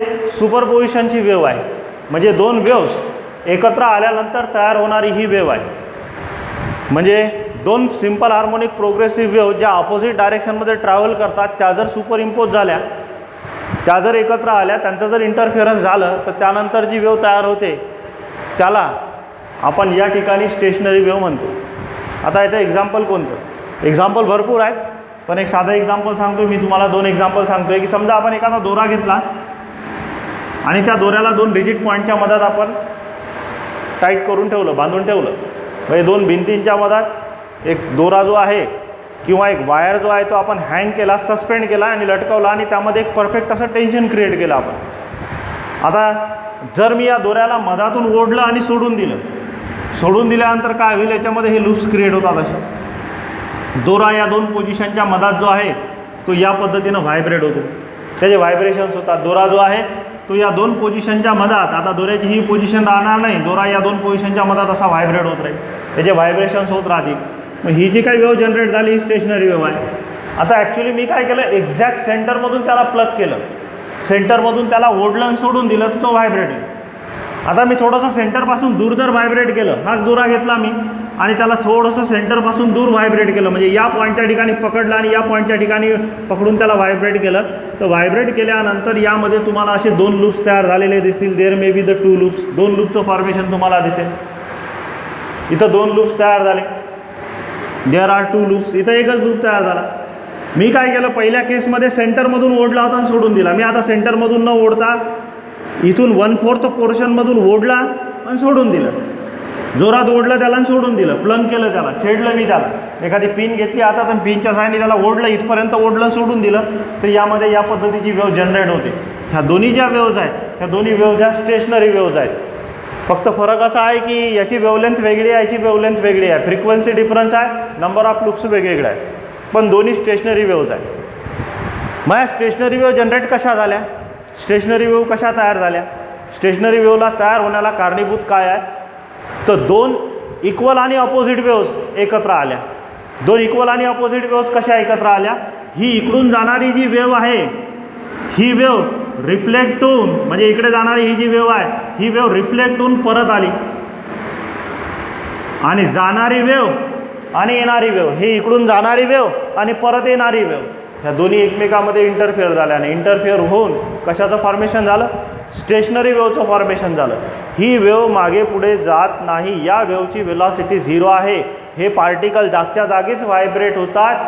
सुपरपोजिशनची wave आहे, म्हणजे दोन वेव्स एकत्र आल्यानंतर तयार होणारी ही वेव्ह आहे. म्हणजे दोन सिंपल हार्मोनिक प्रोग्रेसिव्ह वेव्ह ज्या ऑपोजिट डायरेक्शनमध्ये ट्रॅव्हल करतात त्या जर सुपर इम्पोज झाल्या, त्या जर एकत्र आल्या, त्यांचं जर इंटरफेरन्स झालं तर त्यानंतर जी वेव्ह तयार होते त्याला आपण या ठिकाणी स्टेशनरी वेव्ह म्हणतो. आता याचं एक्झाम्पल कोणतं? एक्झाम्पल भरपूर आहेत, पण एक साधं एक्झाम्पल सांगतो मी तुम्हाला. दोन एक्झाम्पल सांगतो आहे की समजा आपण एखादा दोरा घेतला आणि त्या दोऱ्याला दोन रिजिड पॉईंटच्या मधात आपण टाईट करून ठेवलं, बांधून ठेवलं. म्हणजे दोन भिंतींच्या मधात एक दोरा जो आहे किंवा एक वायर जो आहे तो आपण हँग केला, सस्पेंड केला आणि लटकवला आणि त्यामध्ये एक परफेक्ट असं टेन्शन क्रिएट केलं आपण. आता जर मी या दोऱ्याला मधातून ओढलं आणि सोडून दिल्यानंतर काय होईल, याच्यामध्ये हे लूप्स क्रिएट होतात. असे दोरा या दोन पोझिशनच्या मधात जो आहे तो या पद्धतीनं व्हायब्रेट होतो, त्याचे व्हायब्रेशन्स होतात. दोरा जो आहे तो या दोन पोझिशनच्या मधात, आता दोऱ्याची ही पोझिशन राहणार नाही, दोरा या दोन पोझिशनच्या मधात असा व्हायब्रेट होत राहील, त्याचे व्हायब्रेशन्स होत राहतील. मग ही जी काही वेव्ह जनरेट झाली ही स्टेशनरी वेव्ह आहे. आता ॲक्च्युली मी काय केलं, एक्झॅक्ट सेंटरमधून त्याला प्लग केलं, सेंटरमधून त्याला ओढलं आणि सोडून दिलं तर तो व्हायब्रेट होईल. आता मी थोडंसं सेंटरपासून दूर जर व्हायब्रेट केलं, हाच दोरा घेतला मी आणि त्याला थोडंसं सेंटरपासून दूर व्हायब्रेट केलं, म्हणजे या पॉईंटच्या ठिकाणी पकडलं आणि या पॉईंटच्या ठिकाणी पकडून त्याला व्हायब्रेट केलं, तर व्हायब्रेट केल्यानंतर यामध्ये तुम्हाला असे दोन लूप्स तयार झालेले दिसतील. There may be the two loops, दोन लूपचं फॉर्मेशन तुम्हाला दिसेल. इथं दोन लूप्स तयार झाले, देअर आर टू लूप्स. इथं एकच लूप तयार झाला. मी काय केलं, पहिल्या केसमध्ये सेंटरमधून ओढला होता आणि सोडून दिला. मी आता सेंटरमधून न ओढता इथून 1/4 पोर्शनमधून ओढला आणि सोडून दिलं, जोरात ओढलं त्याला आणि सोडून दिलं, प्लंग केलं त्याला, छेडलं मी त्याला. एखादी पिन घेतली आता तर पिनच्या साहाय्याने त्याला ओढलं, इथपर्यंत ओढलं सोडून दिलं, तर यामध्ये या पद्धतीची वेव्ह जनरेट होते. ह्या दोन्ही ज्या वेव्हज आहेत ह्या दोन्ही वेव्हज ह्या स्टेशनरी वेव्हज आहेत. फक्त फरक असा आहे की याची वेव्हलेंथ वेगळी आहे, याची वेव्हलेंथ वेगळी आहे, फ्रिक्वेन्सी डिफरन्स आहे, नंबर ऑफ लूप्स वेगवेगळे आहे, पण दोन्ही स्टेशनरी वेव्हज आहेत. मग या स्टेशनरी वेव्ह जनरेट कशा झाल्या, स्टेशनरी वेव्ह कशा तयार झाल्या? स्टेशनरी वेव्हला तयार होण्याला कारणीभूत काय आहे, तर दोन इक्वल आणि अपोजिट वेव्हज एकत्र आल्या. दोन इक्वल आणि अपोजिट वेव्हज कशा एकत्र आल्या, ही इकडून जाणारी जी वेव्ह आहे ही वेव्ह रिफ्लेक्ट होऊन, म्हणजे इकडे जाणारी ही जी वेव्ह आहे ही वेव्ह रिफ्लेक्ट होऊन परत आली, आणि जाणारी वेव्ह आणि येणारी वेव्ह, ही इकडून जाणारी वेव्ह आणि परत येणारी वेव्ह, ह्या दोन्ही एकमेकांमध्ये इंटरफेअर झाल्याने इंटरफेअर होऊन कशाचं फॉर्मेशन झालं, स्टेशनरी वेव्हचं फॉर्मेशन झालं. ही वेव्ह मागे पुढे जात नाही, या वेव्हची वेलॉसिटी 0 आहे. हे पार्टिकल जागच्या जागीच व्हायब्रेट होतात,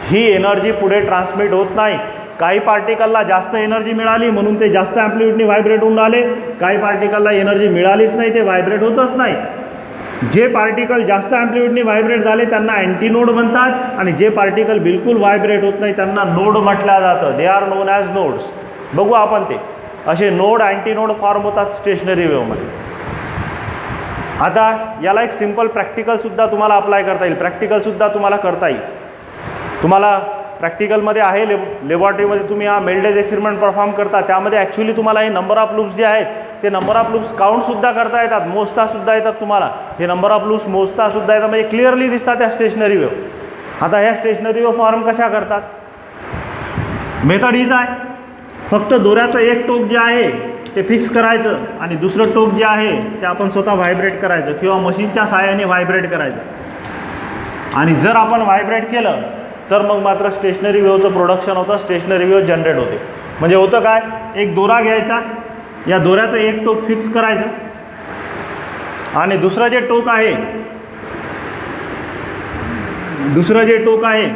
ही एनर्जी पुढे ट्रान्समिट होत नाही. काही पार्टिकलला जास्त एनर्जी मिळाली म्हणून ते जास्त ॲम्प्लिट्यूडने व्हायब्रेट होऊन आले, काही पार्टिकलला एनर्जी मिळालीच नाही, ते व्हायब्रेट होतच नाही. जे पार्टिकल जास्त ॲम्प्लिट्यूडने व्हायब्रेट झाले त्यांना अँटीनोड म्हणतात, आणि जे पार्टिकल बिलकुल व्हायब्रेट होत नाही त्यांना नोड म्हटलं जातं. They are non as nodes. बघू आपण ते असे नोड अँटीनोड फॉर्म होतात स्टेशनरी वेव्हमध्ये. आता याला एक सिंपल प्रॅक्टिकलसुद्धा तुम्हाला अप्लाय करता येईल, प्रॅक्टिकलसुद्धा तुम्हाला करता येईल. तुम्हाला प्रॅक्टिकलमध्ये आहे, लॅबॉरेटरीमध्ये तुम्ही हा मेल्डेज एक्सपेरिमेंट परफॉर्म करता, त्यामध्ये ॲक्च्युली तुम्हाला हे नंबर ऑफ लूप्स जे आहेत ते नंबर ऑफ लूप्स काउंटसुद्धा करता येतात, मोजतासुद्धा येतात. तुम्हाला हे नंबर ऑफ लूप्स मोजतासुद्धा येतात, म्हणजे क्लिअरली दिसतात त्या स्टेशनरी वेव्ह. आता ह्या स्टेशनरी वेव्ह फॉर्म कशा करतात, मेथड हीच आहे. फक्त दोऱ्याचं एक टोक जे आहे ते फिक्स करायचं आणि दुसरं टोक जे आहे ते आपण स्वतः व्हायब्रेट करायचं किंवा मशीनच्या साहाय्याने व्हायब्रेट करायचं. आणि जर आपण व्हायब्रेट केलं तर मग मात्र स्टेशनरी वेव्हचं प्रोडक्शन होतं, स्टेशनरी वेव्ह जनरेट होते. म्हणजे होतं काय, एक दोरा घ्यायचा, या दोऱ्याचं एक टोक फिक्स करायचं आणि दुसरं जे टोक आहे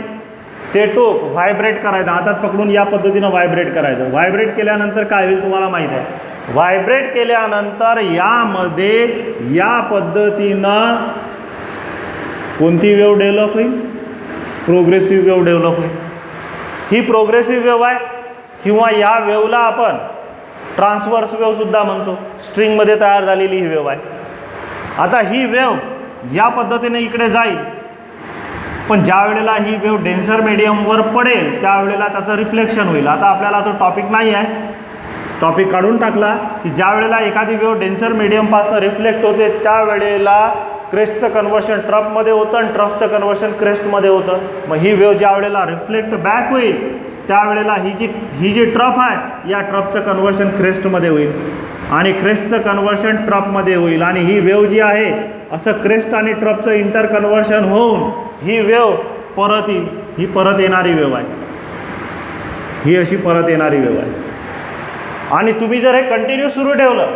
ते टोक व्हायब्रेट करायचं, हातात पकडून या पद्धतीनं व्हायब्रेट करायचं. व्हायब्रेट केल्यानंतर काय होईल तुम्हाला माहीत आहे, व्हायब्रेट केल्यानंतर यामध्ये या पद्धतीनं कोणती वेव्ह डेव्हलप होईल, प्रोग्रेसिव्ह वेव्ह डेव्हलप होईल. ही प्रोग्रेसिव्ह वेव्ह आहे, किंवा या वेव्हला आपण ट्रान्सवर्स वेव्हसुद्धा म्हणतो. स्ट्रिंगमध्ये तयार झालेली ही वेव्ह आहे. आता ही वेव्ह या पद्धतीने इकडे जाईल, पण ज्या वेळेला ही वेव्ह डेन्सर मीडियमवर पडेल त्यावेळेला त्याचं रिफ्लेक्शन होईल. आता आपल्याला तो टॉपिक नाही आहे, टॉपिक काढून टाकला की ज्या वेळेला एखादी वेव्ह डेन्सर मीडियमपासून रिफ्लेक्ट होते त्यावेळेला क्रेस्टचं कन्वर्शन ट्रफमध्ये होतं आणि ट्रफचं कन्वर्शन क्रेस्टमध्ये होतं. मग ही वेव्ह ज्या वेळेला रिफ्लेक्ट बॅक होईल त्यावेळेला ही जी ट्रफ आहे या ट्रफचं कन्व्हर्शन क्रेस्टमध्ये होईल आणि क्रेस्टचं कन्व्हर्शन ट्रफमध्ये होईल आणि ही वेव जी आहे असं क्रेस्ट आणि ट्रफचं इंटर कन्व्हर्शन होऊन ही वेव परत येईल. ही परत येणारी वेव आहे, ही अशी परत येणारी वेव आहे. आणि तुम्ही जर हे कंटिन्यू सुरू ठेवलं,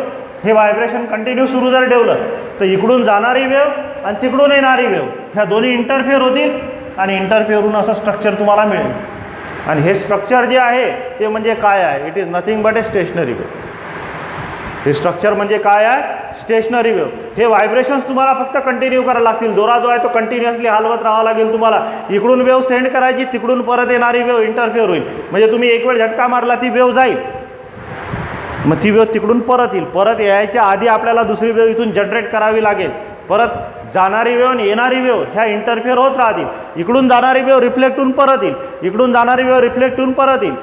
हे व्हायब्रेशन कंटिन्यू सुरू जर ठेवलं तर इकडून जाणारी वेव आणि तिकडून येणारी वेव ह्या दोन्ही इंटरफेअर होतील आणि इंटरफेअर होऊन असं स्ट्रक्चर तुम्हाला मिळेल. आणि हे स्ट्रक्चर जे आहे ते म्हणजे काय आहे? It is nothing but a stationary wave. हे स्ट्रक्चर म्हणजे काय आहे? Stationary wave. हे व्हायब्रेशन्स तुम्हाला फक्त कंटिन्यू करायला लागतील. दोरा जो आहे तो कंटिन्युअसली हलवत राहावा लागेल तुम्हाला. इकडून वेव सेंड करायची, तिकडून परत येणारी वेव इंटरफेअर होईल. म्हणजे तुम्ही एक वेळ झटका मारला ती वेव जाईल, मग ती वेव तिकडून परत येईल. परत यायच्या आधी आपल्याला दुसरी वेव इथून जनरेट करावी लागेल. परत जाणारी वेव आणि येणारी वेव ह्या इंटरफेअर होत राहतील. इकडून जाणारी वेव रिफ्लेक्ट होऊन परत येईल, इकडून जाणारी वेव रिफ्लेक्ट होऊन परत येईल.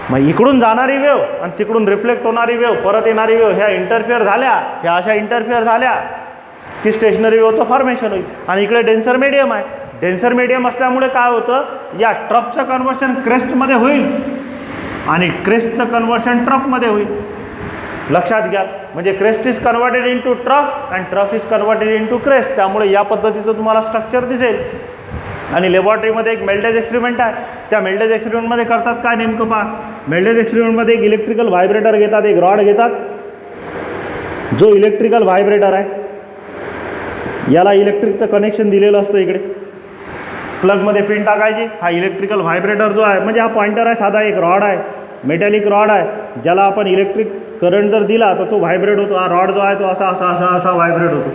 मग इकडून जाणारी वेव आणि तिकडून रिफ्लेक्ट होणारी वेव, परत येणारी वेव ह्या इंटरफेअर झाल्या, ह्या अशा इंटरफेअर झाल्या की स्टेशनरी वेवचं फॉर्मेशन होईल. आणि इकडे डेन्सर मीडियम आहे. डेन्सर मीडियम असल्यामुळे काय होतं, या ट्रफचं कन्व्हर्शन क्रेस्टमध्ये होईल आणि क्रेस्टचं कन्व्हर्शन ट्रफमध्ये होईल. लक्षात घ्या. म्हणजे crest is converted into trough and trough is converted into crest. त्यामुळे या पद्धतीचं तुम्हाला स्ट्रक्चर दिसेल. आणि लॅबॉरेटरीमध्ये एक मेल्डेज एक्सपेरिमेंट आहे. त्या मेल्डेज एक्सपेरिमेंटमध्ये करतात काय नेमकं पहा. मेल्डेज एक्सपेरिमेंटमध्ये एक इलेक्ट्रिकल व्हायब्रेटर घेतात, एक रॉड घेतात. जो इलेक्ट्रिकल व्हायब्रेटर आहे याला इलेक्ट्रिकचं कनेक्शन दिलेलं असतं. इकडे प्लगमध्ये पिन टाकायची. हा इलेक्ट्रिकल व्हायब्रेटर जो आहे म्हणजे हा पॉइंटर आहे, साधा एक रॉड आहे, मेटॅलिक रॉड आहे, ज्याला आपण इलेक्ट्रिक करंट जर दिला तर तो व्हायब्रेट होतो. हा रॉड जो आहे तो असा असा असा असा व्हायब्रेट होतो.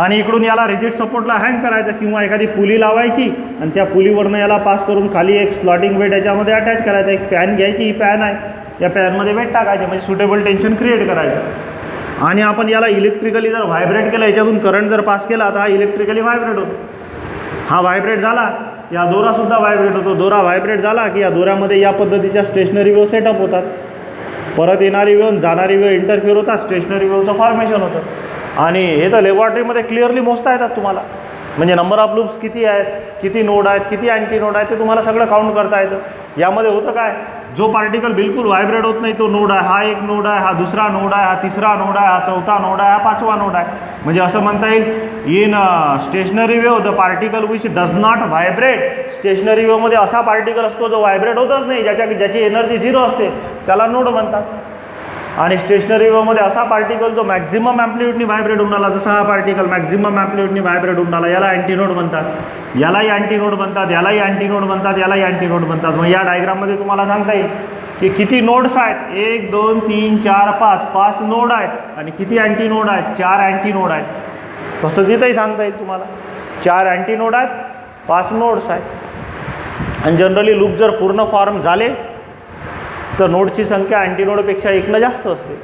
आणि इकडून याला रिजिड सपोर्टला हँग करायचं किंवा एखादी पुली लावायची आणि त्या पुलीवरनं याला पास करून खाली एक स्लॉटिंग वेट याच्यामध्ये अटॅच करायचा. एक पॅन घ्यायची, ही पॅन आहे, या पॅनमध्ये वेट टाकायचे म्हणजे सुटेबल टेन्शन क्रिएट करायचं. आणि आपण याला इलेक्ट्रिकली जर व्हायब्रेट केलं, याच्यातून करंट जर पास केला तर हा इलेक्ट्रिकली व्हायब्रेट होतो. हा व्हायब्रेट झाला, या दोरासुद्धा व्हायब्रेट होतो. दोरा व्हायब्रेट झाला की या दोऱ्यामध्ये या पद्धतीच्या स्टेशनरी वेव सेटअप होतात. परत येणारी वेव, जाणारी वेव इंटरफिअर होतात, स्टेशनरी वेवचं फॉर्मेशन होतं. आणि हे तर लॅबॉरेटरीमध्ये क्लिअरली मोजता येतात तुम्हाला. म्हणजे नंबर ऑफ लूप्स किती आहेत, किती नोड आहेत, किती अँटी नोड आहेत ते तुम्हाला सगळं काउंट करता येतं. यामध्ये होतं काय, जो पार्टिकल बिलकुल व्हायब्रेट होत नाही तो नोड आहे, हा एक नोड आहे, हा दुसरा नोड आहे, हा तिसरा नोड आहे, हा चौथा नोड आहे, हा पाचवा नोड आहे. म्हणजे असं म्हणता येईल in stationary wave the particle which does not vibrate. Stationary वेवमध्ये असा पार्टिकल असतो जो व्हायब्रेट होतच नाही, ज्याची एनर्जी झिरो असते, त्याला नोड म्हणतात. आणि स्टेशनरी वेवमध्ये असा पार्टिकल जो मॅक्झिमम ॲम्प्लिट्यूडनी व्हायब्रेट होऊन आला, जसा हा पार्टिकल मॅक्झिमम ॲम्प्लिट्यूडनी व्हायब्रेट होऊन आला, याला अँटीनोड म्हणतात. यालाही अँटीनोड म्हणतात, यालाही अँटीनोड म्हणतात, यालाही अँटीनोड म्हणतात. मग या डायग्राममध्ये तुम्हाला सांगता येईल की किती नोड्स आहेत. 1 2 3 4 5 5 नोड आहेत. आणि किती अँटीनोड आहेत, 4 अँटीनोड आहेत. तसंच इथंही सांगता येईल तुम्हाला 4 अँटीनोड आहेत, 5 नोड्स आहेत. आणि जनरली लूप जर पूर्ण फॉर्म झाले तर नोडची संख्या अँटीनोडपेक्षा 1 जास्त असते.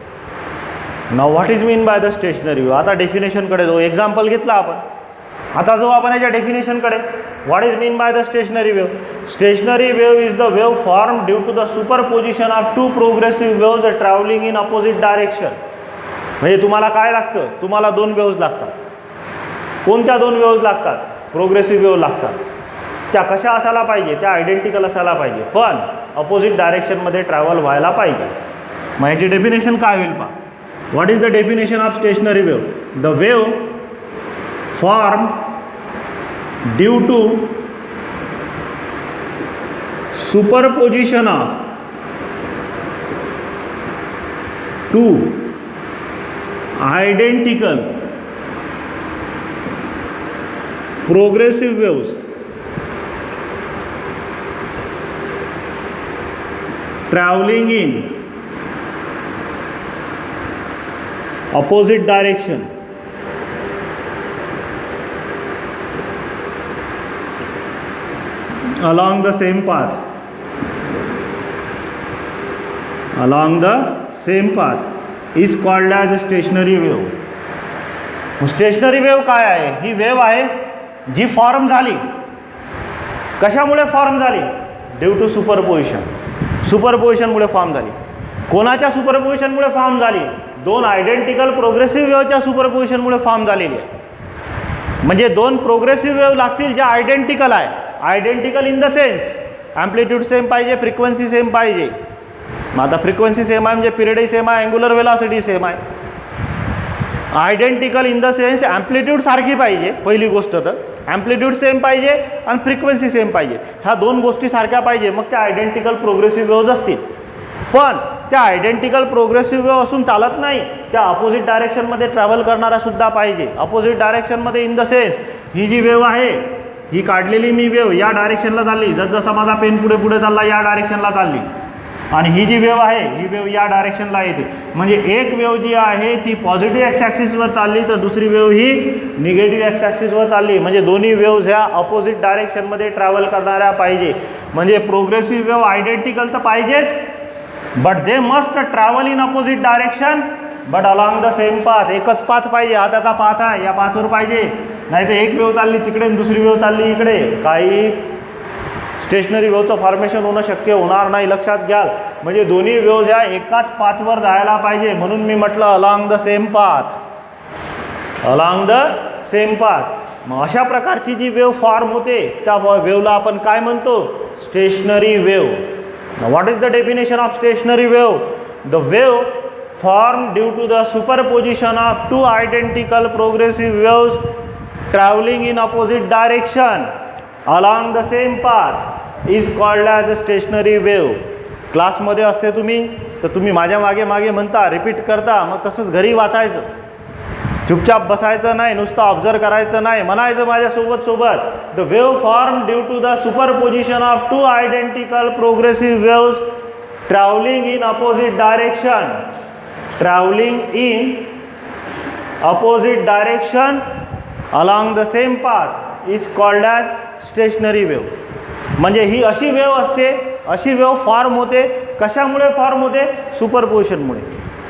Now what is mean by the stationary wave. आता डेफिनेशनकडे जो एक्झाम्पल घेतला आपण, आता जो आपण याच्या डेफिनेशनकडे, what is mean by the stationary wave. Stationary wave is the wave form due to the superposition of 2 progressive waves travelling in opposite direction. म्हणजे तुम्हाला काय लागतं, तुम्हाला 2 वेव्ज लागतात. कोणत्या 2 वेव्ज लागतात, प्रोग्रेसिव्ह वेव लागतात. त्या कशा असायला पाहिजे, त्या आयडेंटिकल असायला पाहिजे, पण अपोजिट डायरेक्शनमध्ये ट्रॅव्हल व्हायला पाहिजे. मग याची डेफिनेशन काय होईल पहा. What is the definition of stationary wave. The wave form due to superposition of 2 identical progressive waves traveling in opposite direction along the same path is called as a stationary wave. Stationary wave काय आहे, ही wave आहे जी form झाली. कशामुळे form झाली, due to superposition. सुपरपोजिशनमुळे form झाली. कोणाच्या सुपरपोजिशनमुळे form झाली, 2 identical progressive वेवच्या सुपरपोजिशनमुळे form झालेली आहे. म्हणजे 2 प्रोग्रेसिव्ह वेव लागतील ज्या आयडेंटिकल आहे. Identical in the sense amplitude same पाहिजे, फ्रिक्वेन्सी सेम पाहिजे. मग आता फ्रिक्वेन्सी सेम आहे म्हणजे पिरियडही सेम आहे, अँग्युलर वेलॉसिटी सेम आहे. Identical in the sense amplitude सारखी पाहिजे, पहिली गोष्ट तर ॲम्प्लिट्यूड सेम पाहिजे आणि फ्रिक्वेन्सी सेम पाहिजे. ह्या दोन गोष्टी सारख्या पाहिजे, मग त्या आयडेंटिकल प्रोग्रेसिव्ह वेव्ज असतील. पण त्या आयडेंटिकल प्रोग्रेसिव्ह वेव्ह असून चालत नाही, त्या अपोजिट डायरेक्शनमध्ये ट्रॅव्हल करणाऱ्यासुद्धा पाहिजे. अपोजिट डायरेक्शनमध्ये इन द सेन्स ही जी वेव्ह आहे, ही काढलेली मी वेव्ह या डायरेक्शनला चालली, जसजसा माझा पेन पुढे पुढे चालला या डायरेक्शनला चालली, आणि ही जी वेव्ह आहे ही वेव्ह या डायरेक्शनला येते. म्हणजे एक वेव्ह जी आहे ती पॉझिटिव्ह एक्स ॲक्सिसवर चालली, तर दुसरी वेव्ह ही निगेटिव्ह एक्स ॲक्सिसवर चालली. म्हणजे दोन्ही वेव्हज ह्या अपोजिट डायरेक्शनमध्ये ट्रॅव्हल करणाऱ्या पाहिजे. म्हणजे प्रोग्रेसिव्ह वेव्ह आयडेंटिकल तर पाहिजेच, but they must travel in opposite direction but along the same path. एकच पाथ पाहिजे, हा त्याचा पाथ आहे, या पाथवर पाहिजे. नाही तर एक वेव्ह चालली तिकडे आणि दुसरी वेव्ह चालली इकडे, काही स्टेशनरी वेव्हचं फॉर्मेशन होणं शक्य होणार नाही, लक्षात घ्याल. म्हणजे दोन्ही वेव्हज ह्या एकाच पाथवर जायला पाहिजे, म्हणून मी म्हटलं along the same path, along the same path. मग अशा प्रकारची जी वेव्ह फॉर्म होते त्या वेव्हला आपण काय म्हणतो? Stationery wave. What is the definition of stationary wave? The wave formed due to the superposition of two identical progressive waves traveling in opposite direction along the same path is called as a stationary wave. क्लासमध्ये असते तुम्ही तर तुम्ही माझ्या मागे मागे म्हणता, repeat करता, मग तसंच घरी वाचायचं, चुपचाप बसायचं नाही, नुसतं ऑब्झर्व करायचं नाही, म्हणायचं माझ्यासोबत सोबत. The wave form due to the superposition of two identical progressive waves travelling in opposite direction, travelling in opposite direction along the same path is called as stationary wave. म्हणजे ही अशी वेव्ह असते, अशी वेव्ह फॉर्म होते. कशामुळे form होते? सुपरपोजिशनमुळे.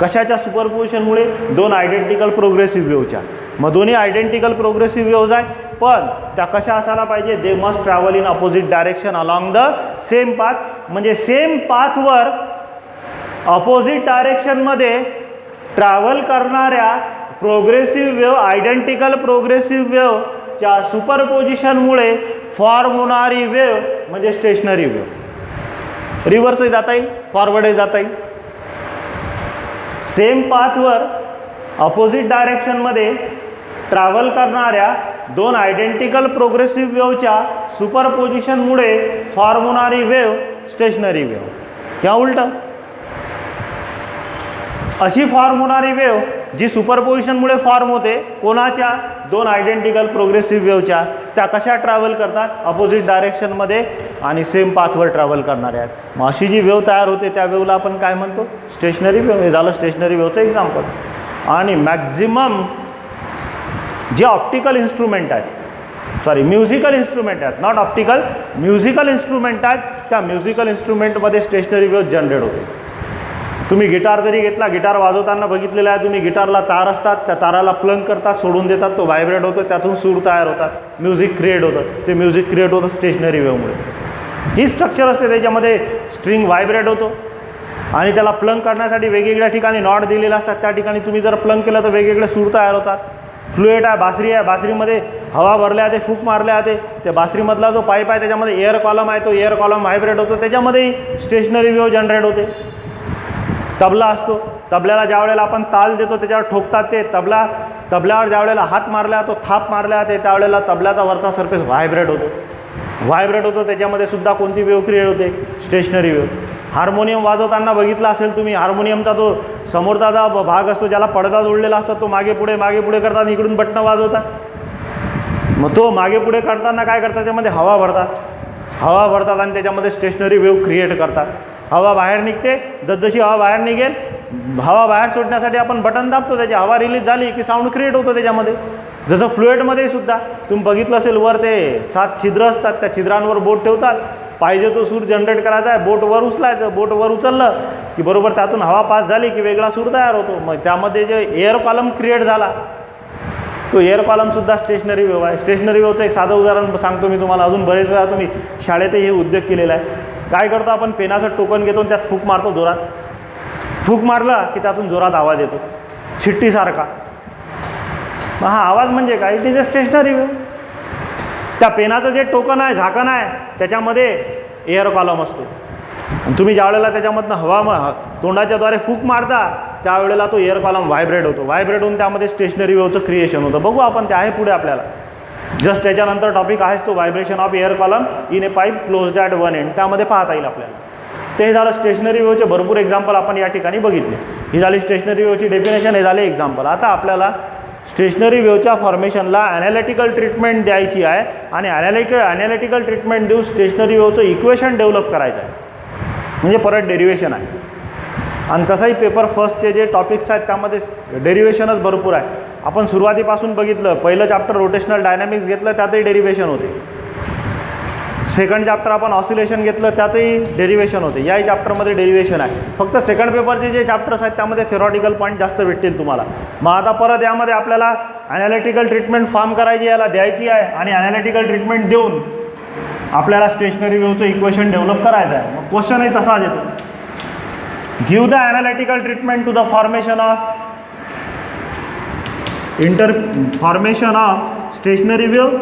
कशाच्या सुपरपोजिशनमुळे? दोन आयडेंटिकल प्रोग्रेसिव्ह वेव्हच्या. मग दोन्ही आयडेंटिकल प्रोग्रेसिव्ह वेव्हज आहेत, पण त्या कशा असायला पाहिजे? They must travel in opposite direction along the same path. म्हणजे सेम पाथवर अपोजिट डायरेक्शनमध्ये ट्रॅव्हल करणाऱ्या प्रोग्रेसिव्ह वेव्ह, आयडेंटिकल प्रोग्रेसिव्ह वेव्हच्या सुपरपोजिशनमुळे फॉर्म होणारी वेव्ह म्हणजे स्टेशनरी वेव्ह. रिव्हर्सही जाता येईल, फॉरवर्डही जाता येईल. सेम पाथवर अपोजिट डायरेक्शनमध्ये ट्रॅव्हल करणाऱ्या दोन आयडेंटिकल प्रोग्रेसिव्ह वेव्हच्या सुपरपोजिशनमुळे फॉर्म होणारी वेव्ह स्टेशनरी वेव्ह. किंवा उलटं, अशी फॉर्म होणारी वेव्ह जी सुपरपोजिशनमुळे फॉर्म होते, कोणाच्या? दोन आयडेंटिकल प्रोग्रेसिव्ह वेव्हच्या. त्या कशा ट्रॅव्हल करतात? अपोजिट डायरेक्शनमध्ये आणि सेम पाथवर ट्रॅव्हल करणाऱ्या आहेत. मग अशी जी वेव्ह तयार होते त्या वेव्हला आपण काय म्हणतो? Stationery wave. हे झालं स्टेशनरी वेव्हचं एक्झाम्पल. आणि मॅक्झिमम जे ऑप्टिकल इन्स्ट्रुमेंट आहेत, सॉरी म्युझिकल इन्स्ट्रुमेंट आहेत, नॉट ऑप्टिकल, म्युझिकल इन्स्ट्रुमेंट आहेत, त्या म्युझिकल इन्स्ट्रुमेंटमध्ये स्टेशनरी वेव्ह जनरेट होते. तुम्ही गिटार जरी घेतला, गिटार वाजवताना बघितलेलं आहे तुम्ही, गिटारला तार असतात, त्या ताराला प्लग करतात, सोडून देतात, तो व्हायब्रेट होतो, त्यातून सूर तयार होतात, म्युझिक क्रिएट होतं. ते म्युझिक क्रिएट होतं स्टेशनरी वेव्हमुळे. ही स्ट्रक्चर असते, त्याच्यामध्ये स्ट्रिंग व्हायब्रेट होतो आणि त्याला प्लग करण्यासाठी वेगवेगळ्या ठिकाणी नॉट दिलेले असतात. त्या ठिकाणी तुम्ही जर प्लग केलं तर वेगवेगळे सूर तयार होतात. फ्लुएट आहे, बासरी आहे, बासरीमध्ये हवा भरल्या जाते, फूक मारल्या जाते, त्या बासरीमधला जो पाईप आहे त्याच्यामध्ये एअर कॉलम आहे, तो एअर कॉलम व्हायब्रेट होतो, त्याच्यामध्येही स्टेशनरी वेव्ह जनरेट होते. तबला असतो, तबल्याला ज्या वेळेला आपण ताल देतो त्याच्यावर ठोकतात ते तबल्यावर ज्या वेळेला हात मारला तो थाप मारला जाते, त्यावेळेला तबल्याचा वरचा सरफेस व्हायब्रेट होतो, त्याच्यामध्ये सुद्धा कोणती वेव्ह क्रिएट होते? Stationary wave. हार्मोनियम वाजवताना बघितला असेल तुम्ही, हार्मोनियमचा तो समोरचा जो भाग असतो ज्याला पडदा जोडलेला असतो, तो मागे पुढे करतात, इकडून बटणं वाजवतात. मग तो मागे पुढे करताना काय करतात? त्यामध्ये हवा भरतात आणि त्याच्यामध्ये स्टेशनरी वेव्ह क्रिएट करतात. हवा बाहेर निघते, जसजशी हवा बाहेर निघेल, हवा बाहेर सोडण्यासाठी आपण बटन दाबतो, त्याची हवा रिलीज झाली की साऊंड क्रिएट होतं त्याच्यामध्ये. जसं फ्लुएटमध्ये सुद्धा तुम्ही बघितलं असेल, वर ते 7 छिद्र असतात, त्या छिद्रांवर बोट ठेवतात, पाहिजे तो सूर जनरेट करायचा आहे, बोट वर उचलायचं, बोट वर उचललं की बरोबर त्यातून हवा पास झाली की वेगळा सूर तयार होतो. मग त्यामध्ये जे एअर कॉलम क्रिएट झाला, तो एअर कॉलमसुद्धा स्टेशनरी वेव्ह आहे. स्टेशनरी वेव्हचं एक साधं उदाहरण सांगतो मी तुम्हाला. अजून बरेच वेळा तुम्ही शाळेतही हे उद्योग केलेला आहे. काय करतो आपण? पेनाचं टोकन घेतो, त्यात फूक मारतो जोरात. फूक मारला की त्यातून जोरात आवाज येतो, शिट्टीसारखा. हा आवाज म्हणजे काय? It is a stationery wave. त्या पेनाचं जे टोकन आहे, झाकण आहे, त्याच्यामध्ये एअर कॉलम असतो. आणि तुम्ही ज्या वेळेला त्याच्यामधनं हवा तोंडाच्याद्वारे फूक मारता त्यावेळेला तो एअर कॉलम व्हायब्रेट होतो. व्हायब्रेट होऊन त्यामध्ये स्टेशनरी वेव्हचं क्रिएशन होतं. बघू आपण, ते आहे पुढे आपल्याला. जस्ट त्याच्यानंतर टॉपिक आहेच तो vibration of air column in A pipe closed at one end, त्यामध्ये पाहता येईल आपल्याला. ते झालं स्टेशनरी वेव्हचे भरपूर एक्झाम्पल आपण या ठिकाणी बघितले. ही झाली स्टेशनरी वेव्हची डेफिनेशन, हे झाले एक्झाम्पल. आता आपल्याला स्टेशनरी वेव्हच्या फॉर्मेशनला ॲनालिटिकल ट्रीटमेंट द्यायची आहे आणि ॲनालिटिकल ट्रीटमेंट देऊन स्टेशनरी वेव्हचं इक्वेशन डेव्हलप करायचं आहे, म्हणजे परत डेरिवेशन आहे. आणि तसाही पेपर फर्स्टचे जे टॉपिक्स आहेत त्यामध्ये डेरिवेशनच भरपूर आहे. आपण सुरुवातीपासून बघितलं, पहिलं चॅप्टर रोटेशनल डायनॅमिक्स घेतलं त्यातही डेरिवेशन होते. सेकंड चॅप्टर आपण ऑसिलेशन घेतलं त्यातही डेरिवेशन होते. याही चॅप्टरमध्ये डेरिवेशन आहे. फक्त सेकंड पेपरचे जे चॅप्टर्स आहेत त्यामध्ये थेरॉटिकल पॉईंट जास्त भेटतील तुम्हाला. मग आता परत यामध्ये आपल्याला ॲनालिटिकल ट्रीटमेंट फॉर्म करायची, याला द्यायची आहे आणि ॲनालिटिकल ट्रीटमेंट देऊन आपल्याला स्टेशनरी वेव्हचं इक्वेशन डेव्हलप करायचं आहे. मग क्वेश्चनही तसाच येतो. Give the analytical treatment to the formation of stationary wave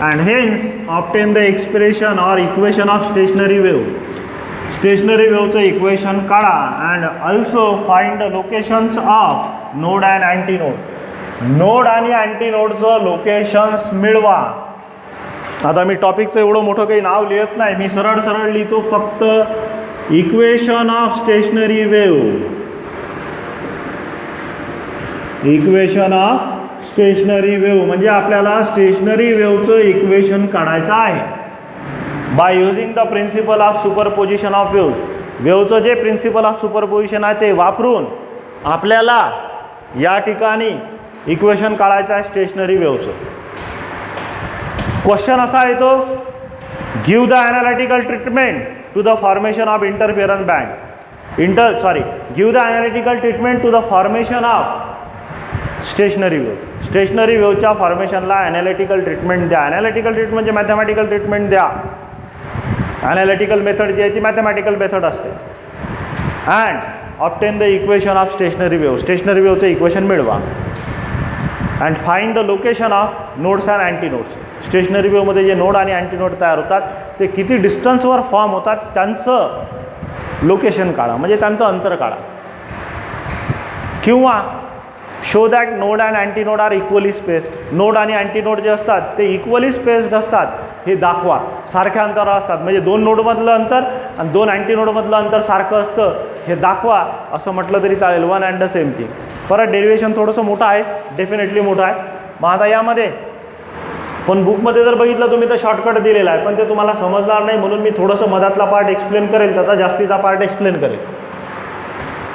and hence obtain the expression or equation of stationary wave. Stationary waveचं इक्वेशन काढा and also find the locations of node and antinode. Node आणि अँटीनोडचं locations मिळवा. आता मी टॉपिकचं एवढं मोठं काही नाव लिहित नाही, मी सरळ सरळ लिहितो फक्त equation of stationary wave. Equation of stationary wave म्हणजे आपल्याला स्टेशनरी वेव्हचं इक्वेशन काढायचं आहे. By using the principle of superposition of waves. वेव्हचं जे प्रिन्सिपल ऑफ सुपरपोजिशन आहे ते वापरून आपल्याला या ठिकाणी इक्वेशन काढायचं आहे स्टेशनरी वेव्हचं. क्वेश्चन असा येतो, give the analytical treatment to the formation of interference band. Give the analytical treatment to the formation of stationary wave. Stationary वेव्हच्या फॉर्मेशनला ॲनालिटिकल ट्रीटमेंट द्या. ॲनालिटिकल ट्रीटमेंट म्हणजे मॅथमॅटिकल ट्रीटमेंट द्या. ॲनालिटिकल मेथड जी आहे ती मॅथमॅटिकल मेथड असते. And obtain the equation of stationary wave. Stationary वेव्हचं इक्वेशन मिळवा. And find the location of nodes and antinodes. Stationary वेव्हमध्ये जे नोड आणि अँटीनोड तयार होतात ते किती डिस्टन्सवर फॉर्म होतात त्यांचं लोकेशन काढा, म्हणजे त्यांचं अंतर काढा. किंवा show that node and antinode are equally spaced. Node आणि अँटीनोड जे असतात ते इक्वली स्पेस्ड असतात हे दाखवा. सारख्या अंतरावर असतात म्हणजे दोन नोडमधलं अंतर आणि दोन अँटीनोडमधलं अंतर सारखं असतं हे दाखवा असं म्हटलं तरी चालेल. One and the same thing. परत डेरिवेशन थोडंसं मोठं आहेच, डेफिनेटली मोठं आहे. मग आता यामध्ये पण बुकमध्ये जर बघितलं तुम्ही तर शॉर्टकट दिलेला आहे, पण ते तुम्हाला समजणार नाही म्हणून मी थोडंसं मधातला पार्ट एक्सप्लेन करेल, त्याचा जास्तीचा पार्ट एक्सप्लेन करेल.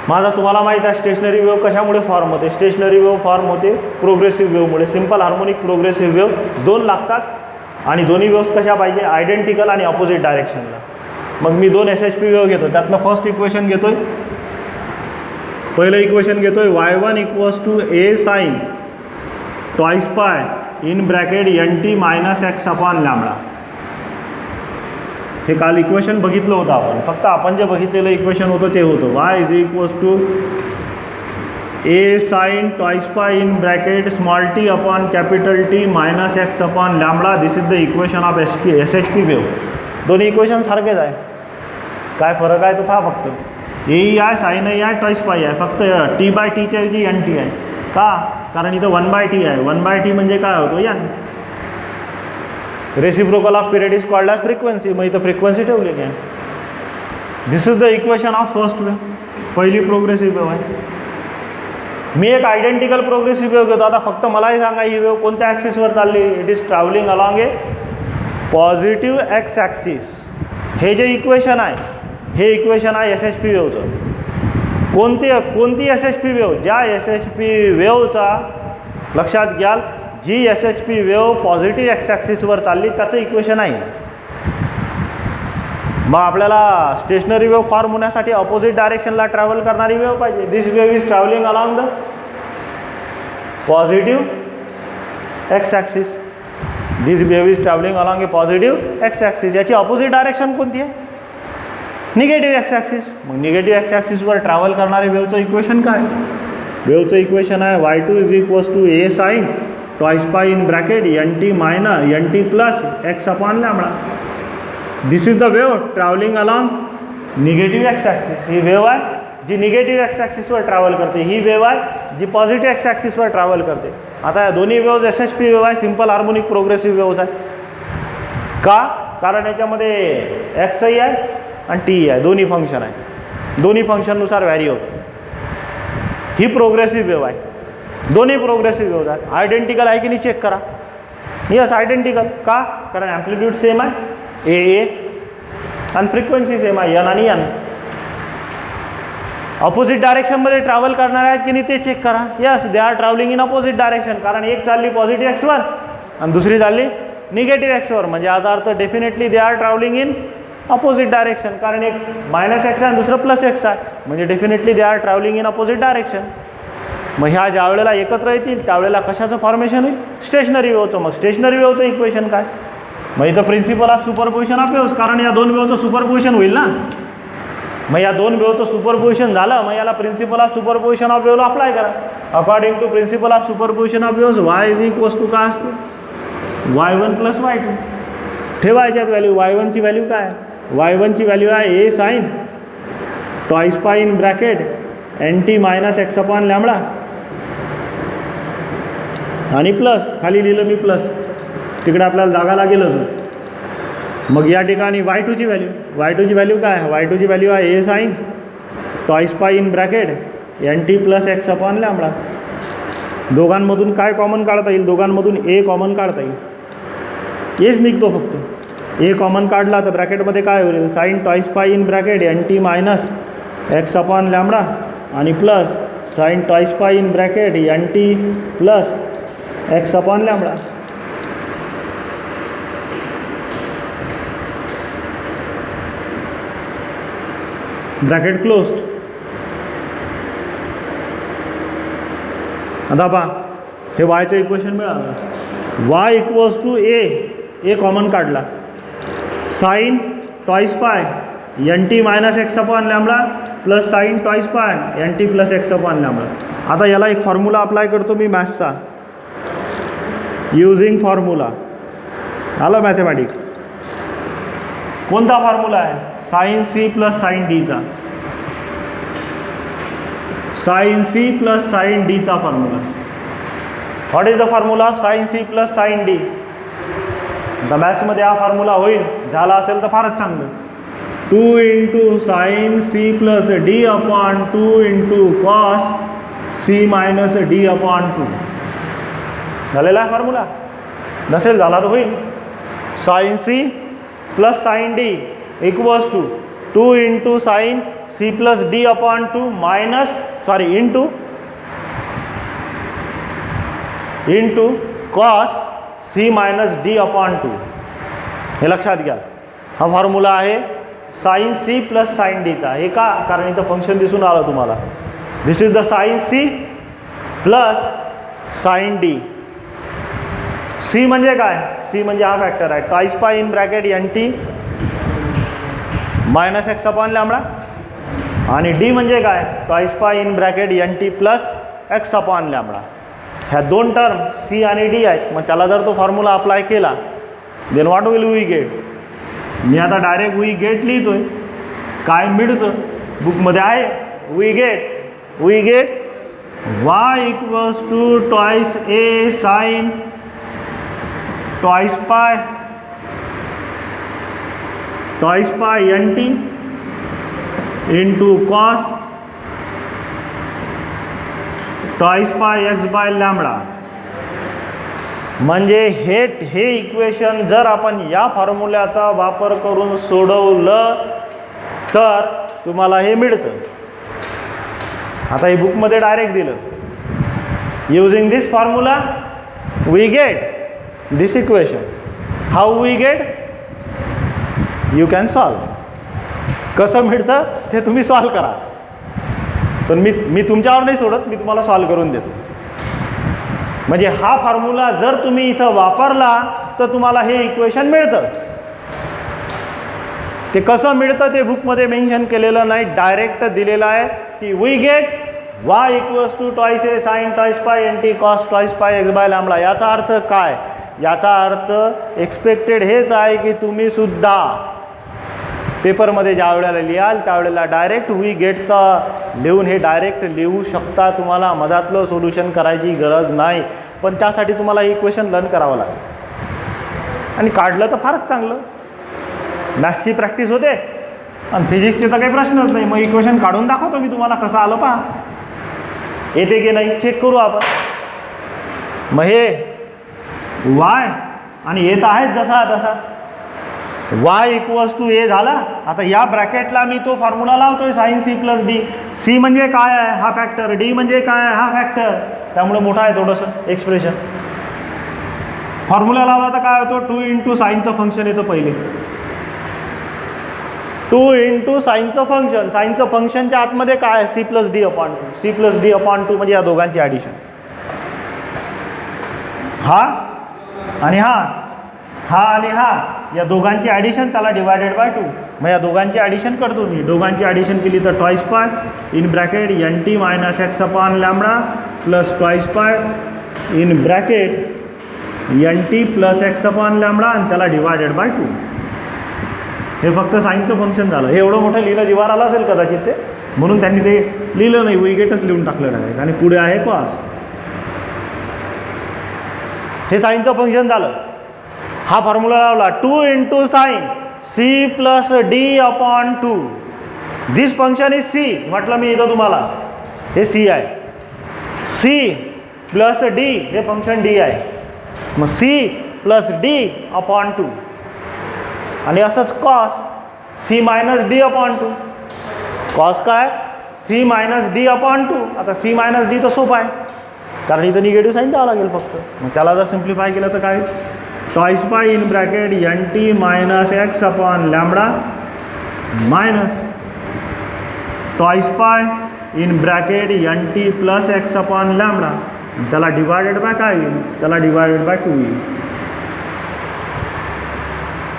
माझा तुम्हाला माहीत आहे स्टेशनरी वेव्ह कशामुळे फॉर्म होते. स्टेशनरी वेव्ह फॉर्म होते प्रोग्रेसिव्ह वेव्हमुळे. सिम्पल हार्मोनिक प्रोग्रेसिव्ह वेव्ह दोन लागतात आणि दोन्ही वेव्स कशा पाहिजे, आयडेंटिकल आणि ऑपोजिट डायरेक्शनला. मग मी दोन SHP वेव्ह घेतो. त्यातलं फर्स्ट इक्वेशन घेतोय, पहिलं इक्वेशन घेतोय y1 = a sin twice pi in bracket nt minus x upon lambda. हे काल इक्वेशन बघितलं होतं आपण. फक्त आपण जे बघितलेलं इक्वेशन होतं ते होतं y = a sin twice pi in bracket small t upon capital T minus x upon lambda. This is the equation of SHP wave. दोन्ही इक्वेशन सारखेच आहे. काय फरक आहे तो पहा फक्त. ए आहे, साईन आहे, टॉईस पाई आहे. फक्त t/t ऐवजी NT आहे. का? कारण इथं 1/t आहे. 1/t म्हणजे काय होतो n. Reciprocal of period is called as frequency. मग इथं फ्रिक्वेन्सी ठेवलेली आहे. This is the equation of first wave. पहिली प्रोग्रेसिव्ह वेव्ह आहे. मी एक आयडेंटिकल प्रोग्रेसिव्ह वेव्ह घेतो. आता फक्त मलाही सांगा ही वेव्ह कोणत्या ॲक्सिसवर चालली. It is travelling along a positive x axis. हे जे इक्वेशन आहे हे इक्वेशन आहे SHP वेव्हचं. कोणती SHP वेव्ह? ज्या SHP वेव्हचा लक्षात घ्याल जी SHP वेव्ह पॉझिटिव्ह एक्स ॲक्सिसवर चालली त्याचं इक्वेशन आहे. मग आपल्याला स्टेशनरी वेव्ह फॉर्म होण्यासाठी अपोजिट डायरेक्शनला ट्रॅव्हल करणारी वेव्ह पाहिजे. This wave is travelling along the positive x axis. This wave is travelling along a positive x axis. याची अपोजिट डायरेक्शन कोणती आहे? Negative x axis. मग निगेटिव्ह एक्स ॲक्सिसवर travel करणारे वेव्हचं इक्वेशन काय? वेव्हचं इक्वेशन आहे y2 = a sin twice pi in bracket nt minus nt plus x upon lambda. This is the wave travelling along negative x axis. He wave आहे जी negative x ॲक्सिसवर travel करते. ही wave आहे जी positive x ॲक्सिसवर travel करते. आता या दोन्ही waves SHP wave आहे, सिम्पल हार्मोनिक प्रोग्रेसिव्ह वेव्ज आहे. का? कारण याच्यामध्ये एक्सही आहे आणि टी आहे, दोन्ही फंक्शन आहे. दोन्ही फंक्शननुसार व्हॅरी होतं. ही प्रोग्रेसिव्ह वेव आहे. दोन्ही प्रोग्रेसिव्ह वेव्ज आहेत. आयडेंटिकल आहे की नाही चेक करा. Yes identical. का? कारण ॲम्प्लिट्यूड सेम आहे ए आणि फ्रिक्वेन्सी सेम आहे एन आणि एन. अपोजिट डायरेक्शनमध्ये ट्रॅव्हल करणार आहेत की नाही ते चेक करा. Yes they are travelling in opposite direction. कारण एक चालली पॉझिटिव्ह एक्सवर आणि दुसरी चालली निगेटिव्ह एक्सवर. म्हणजे याचा अर्थ definitely they are travelling in opposite direction. कारण एक -x आहे आणि दुसरं +x आहे. म्हणजे definitely they are travelling in opposite direction. मग ह्या ज्या वेळेला एकत्र येतील त्यावेळेला कशाचं फॉर्मेशन होईल? स्टेशनरी वेवचं. मग स्टेशनरी वेवचं इक्वेशन काय? मग इथं principle of superposition of waves. कारण या दोन वेवचं सुपरपोजिशन होईल ना. मग या दोन वेवचं सुपरपोजिशन झालं, मग याला प्रिन्सिपल ऑफ सुपरपोजिशन ऑफ वेव्हला अप्लाय करा. According to principle of superposition of waves y is equals to काय असतो? y1 + y2. ठेवायच्यात व्हॅल्यू. y1 ची व्हॅल्यू काय? y1 ची व्हॅल्यू आहे a sin twice pi in bracket nt - x/λ आणि plus खाली लिहिलं मी प्लस, तिकडे आपल्याला जागा लागेलच. मग या ठिकाणी y2 ची व्हॅल्यू. y2 ची व्हॅल्यू काय? y2 ची व्हॅल्यू आहे a sin twice pi in bracket nt + x/λ. दोघांमधून काय कॉमन काढता येईल? दोघांमधून a कॉमन काढता येईल. एच निघतो फक्त. a कॉमन काढला तर ब्रॅकेटमध्ये काय होईल? sin twice pi in bracket nt - x/λ आणि plus sin twice pi in bracket nt + x/λ. Bracket closed. आता पहा हे वायचं इक्वेशन मिळालं. y equals to A common काढला. Sine twice pi nt - x/λ plus sine twice pi nt + x/λ. आता याला एक फॉर्म्युला अप्लाय करतो मी मॅथ्सचा. युजिंग फॉर्म्युला आला मॅथमॅटिक्स. कोणता फॉर्म्युला आहे? साइन c + साइन डीचा. साइन c + साइन डीचा formula. What is the formula of sine c + sine D? आता मॅथ्समध्ये हा फॉर्म्युला होईल. झाला असेल तर फारच चांगलं. 2 × sin c + d/2 × cos c - d/2. झालेला आहे फॉर्म्युला. नसेल झाला तर होईल. Sine c + sine D equals to 2 × sin c + d/2 into cos c - d/2. हे लक्षात घ्या. हा फॉर्म्युला आहे साइन c + साइन डीचा. हे का? कारण इथं फंक्शन दिसून आलं तुम्हाला. This is the sine c + sine D. c म्हणजे काय? c म्हणजे हा फॅक्टर आहे toys pi in bracket nt - x/λ आणि d म्हणजे काय? Toys pi in bracket nt + x/λ. ह्या दोन टर्म c आणि d आहेत. मग त्याला जर तो फॉर्म्युला अप्लाय केला then what will we get? मी आता डायरेक्ट वी गेट लिहितोय. काय मिळतं? बुकमध्ये आहे we get y equals to twice a sine twice pi nt into cos twice pi x/λ. म्हणजे हे इक्वेशन जर आपण या फॉर्म्युल्याचा वापर करून सोडवलं तर तुम्हाला हे मिळतं. आता हे बुकमध्ये डायरेक्ट दिलं. Using this formula we get this equation. How we get? You can solve. कसं मिळतं ते तुम्ही सॉल्व करा. पण मी तुमच्यावर नाही सोडत, मी तुम्हाला सॉल्व करून देतो. म्हणजे हा फॉर्म्युला जर तुम्ही इथं वापरला तर तुम्हाला हे इक्वेशन मिळतं. ते कसं मिळतं ते बुकमध्ये मेन्शन केलेलं नाही, डायरेक्ट दिलेलं आहे की we get y equals to twice a sine twice pi nt cos twice pi x/λ. याचा अर्थ काय? याचा अर्थ एक्सपेक्टेड हेच आहे की तुम्ही सुद्धा पेपरमध्ये ज्या वेळेला लिहाल त्यावेळेला डायरेक्ट वी गेट्सचा लिहून हे डायरेक्ट लिहू शकता, तुम्हाला मधातलं सोल्युशन करायची गरज नाही. पण त्यासाठी तुम्हाला ही इक्वेशन लर्न करावं लागेल आणि काढलं तर फारच चांगलं. मॅथ्सची प्रॅक्टिस होते आणि फिजिक्सचे तर काही प्रश्नच नाही. मग इक्वेशन काढून दाखवतो मी तुम्हाला कसं आलं पहा, येते की नाही चेक करू आपण. मग हे वाय आणि येत आहेत जसा तसा y इक्वल्स टू ए झाला. आता या ब्रॅकेटला मी तो फॉर्म्युला लावतोय sine C plus D. C म्हणजे काय आहे हा फॅक्टर, डी म्हणजे काय आहे हा फॅक्टर, त्यामुळे मोठा आहे थोडंसं एक्सप्रेशन. फॉर्म्युला लावला तर काय होतो 2 इंटू साईनचं फंक्शन येतं पहिले, 2 इंटू साईनचं फंक्शन. साईनचं फंक्शनच्या आतमध्ये काय आहे C plus D upon two. C plus D upon two म्हणजे या दोघांची ॲडिशन, हा आणि हा, हा आणि हा या दोघांची ॲडिशन त्याला डिवायडेड बाय 2. मग या दोघांची ॲडिशन करतो मी. दोघांची ॲडिशन केली तर twice pi in bracket n T minus x upon lambda plus twice pi in bracket n T plus x upon lambda आणि त्याला डिवायडेड बाय 2. हे फक्त साईनचं फंक्शन झालं. हे एवढं मोठं लिहिलं जीवार आलं असेल कदाचित ते, म्हणून त्यांनी ते लिहिलं नाही, विगेटच लिहून टाकलं डायरेक्ट. आणि पुढे आहे कॉस. हे साईनचं फंक्शन झालं. हा फॉर्म्युला लावला 2 into sine C plus D upon 2. This function is C. म्हटलं मी इथं तुम्हाला हे सी आहे, सी प्लस डी हे फंक्शन डी आहे. मग सी प्लस डी अपॉन 2 आणि असंच cos C minus D upon 2. Cos काय सी मायनस डी अपॉन 2. आता सी मायनस डी तर सोपं आहे कारण इथं निगेटिव्ह साईन द्यावं लागेल फक्त. मग त्याला जर सिम्प्लिफाय केलं तर काय twice pi in bracket n T minus x upon lambda minus twice pi in bracket n T plus x upon lambda, त्याला डिवायडेड बाय काय येईल, त्याला डिवायडेड बाय 2 येईल.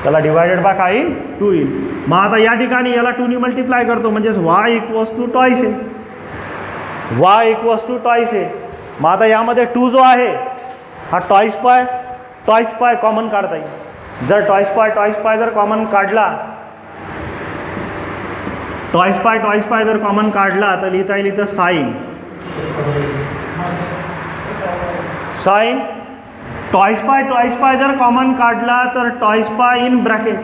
त्याला डिवायडेड बाय काय येईल 2 येईल. मग आता या ठिकाणी याला 2 ने मल्टिप्लाय करतो म्हणजेच वाय इक्वल्स टू ट्वाईस आहे. वाय इक्वल्स टू ट्वाईस आहे. मग आता यामध्ये 2 जो आहे हा ट्वाईस पाय कॉमन काढता येईल. जर ट्वाईस पाय जर कॉमन काढला, ट्वाईस पाय जर कॉमन काढला तर लिहिता येईल इथं साईन ट्वाईस पाय जर कॉमन काढला तर ट्वाईस पाय इन ब्रॅकेट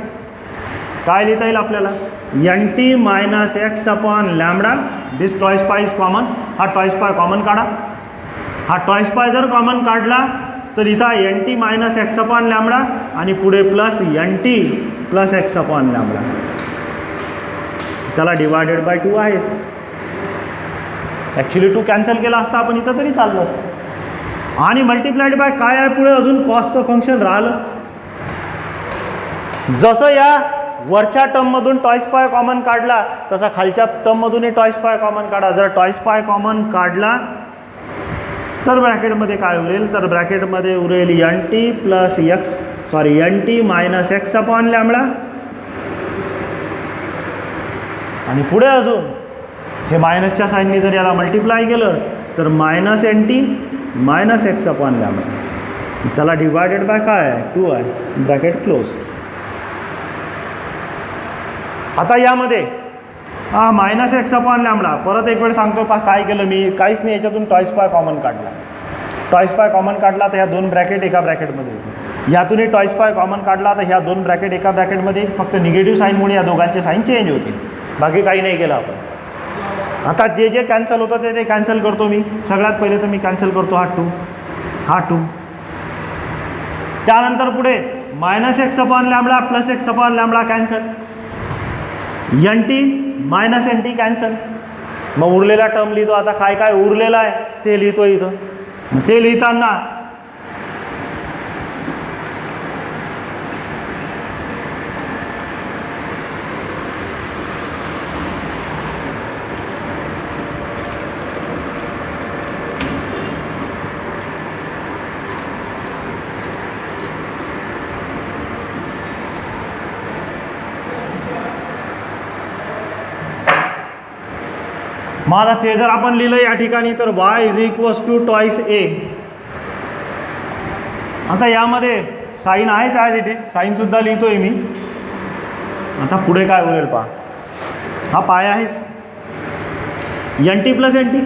काय लिहिता येईल आपल्याला n T minus x upon lambda. This twice pi is common. हा ट्वाईस पाय कॉमन काढा. हा ट्वाईस पाय जर कॉमन काढला तर इथं n T minus x upon lambda आणि पुढे plus N T plus x upon lambda, त्याला डिवायडेड बाय 2 आहे. ॲक्च्युली 2 कॅन्सल केला असता आपण इथं तरी चाललं असतं. आणि मल्टिप्लाइड बाय काय आहे पुढे अजून कॉसचं फंक्शन राहिलं. जसं या वरच्या टर्ममधून ट्वाईस पाय कॉमन काढला तसा खालच्या टर्ममधूनही ट्वाईस पाय कॉमन काढा. जर ट्वाईस पाय कॉमन काढला तर ब्रॅकेटमध्ये काय उरेल, तर ब्रॅकेटमध्ये उरेल N T plus N T minus x upon lambda आणि पुढे अजून हे मायनसच्या साईनने जर याला मल्टिप्लाय केलं तर minus N T minus x upon lambda, त्याला डिवायडेड बाय काय आहे 2 आहे. Bracket close. आता यामध्ये हा मायनस एक्स अपॉन लॅम्बडा परत एक वेळ सांगतो पा काय केलं मी, काहीच नाही, याच्यातून ट्वाईस पाय कॉमन काढला. ट्वाईस पाय कॉमन काढला तर ह्या 2 ब्रॅकेट एका ब्रॅकेटमध्ये येतो. यातूनही ट्वाईस पाय कॉमन काढला तर ह्या 2 ब्रॅकेट एका ब्रॅकेटमध्ये, फक्त निगेटिव्ह साईनमुळे या दोघांचे साईन चेंज होतील, बाकी काही नाही केलं आपण. आता जे जे कॅन्सल होतं ते कॅन्सल करतो मी. सगळ्यात पहिले तर मी कॅन्सल करतो हा 2. त्यानंतर पुढे minus x upon lambda plus x upon lambda cancel, N T minus N T cancel. मग उरलेला टर्म लिहितो. आता काय काय उरलेलं आहे ते लिहितो इथं. मग ते लिहिताना मग आता ते जर आपण लिहिलं या ठिकाणी तर y is equals to twice A. आता यामध्ये साईन आहेच ॲज इट इज, साईनसुद्धा लिहितोय मी. आता पुढे काय उरेल पहा, हा पाय आहेच, N T plus N T,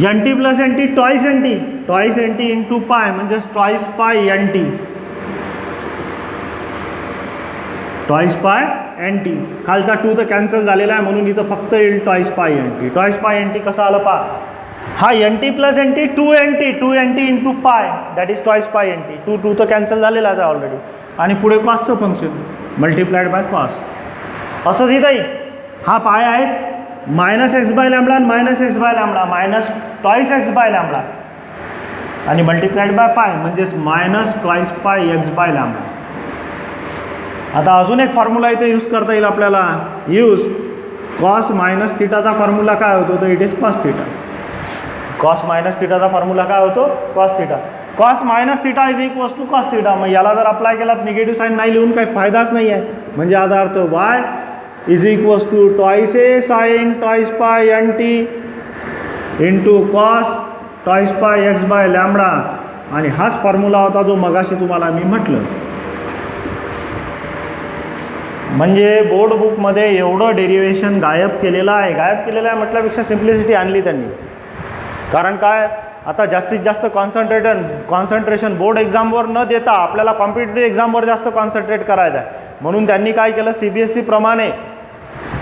N T plus N T twice N T, twice N T into pi म्हणजेच twice pi N T, twice pi N T, खालचा 2 तर कॅन्सल झालेला आहे म्हणून इथं फक्त येईल twice pi N T. Twice pi N T कसं आलं पहा, हा N T plus N T 2 N T into pi that is twice pi N T. 2 तर कॅन्सल झालेलाच आहे ऑलरेडी, आणि पुढे कॉसचं फंक्शन मल्टिप्लाइड बाय कॉस. असंच इथंही हा पाय आहे मायनस एक्स बाय लॅम्बडा आणि minus X by lambda minus twice x by lambda आणि मल्टिप्लाइड बाय पाय म्हणजेच minus twice pi x by lambda. आता अजून एक फॉर्म्युला इथे यूज करता येईल आपल्याला, यूज कॉस मायनस थिटाचा फॉर्म्युला काय होतो तर it is cos theta. Cos minus थिटाचा फॉर्म्युला काय होतो cos theta. Cos minus theta is equals to cos theta. मग याला जर अप्लाय केला निगेटिव्ह साईन नाही लिहून काही फायदाच नाही आहे. म्हणजे याचा अर्थ y is equals to twice A sine twice pi N T into cos twice pi x by lambda. आणि हाच फॉर्म्युला होता जो मगाशी तुम्हाला मी म्हटलं. म्हणजे बोर्ड बुकमध्ये एवढं डेरिव्हेशन गायब केलेलं आहे. गायब केलेलं आहे म्हटल्यापेक्षा सिम्प्लिसिटी आणली त्यांनी. कारण काय, आता जास्तीत जास्त कॉन्सन्ट्रेशन बोर्ड एक्झामवर न देता आपल्याला कॉम्पिटेटिव्ह एक्झामवर जास्त कॉन्सन्ट्रेट करायचं आहे. म्हणून त्यांनी काय केलं, CBSE प्रमाणे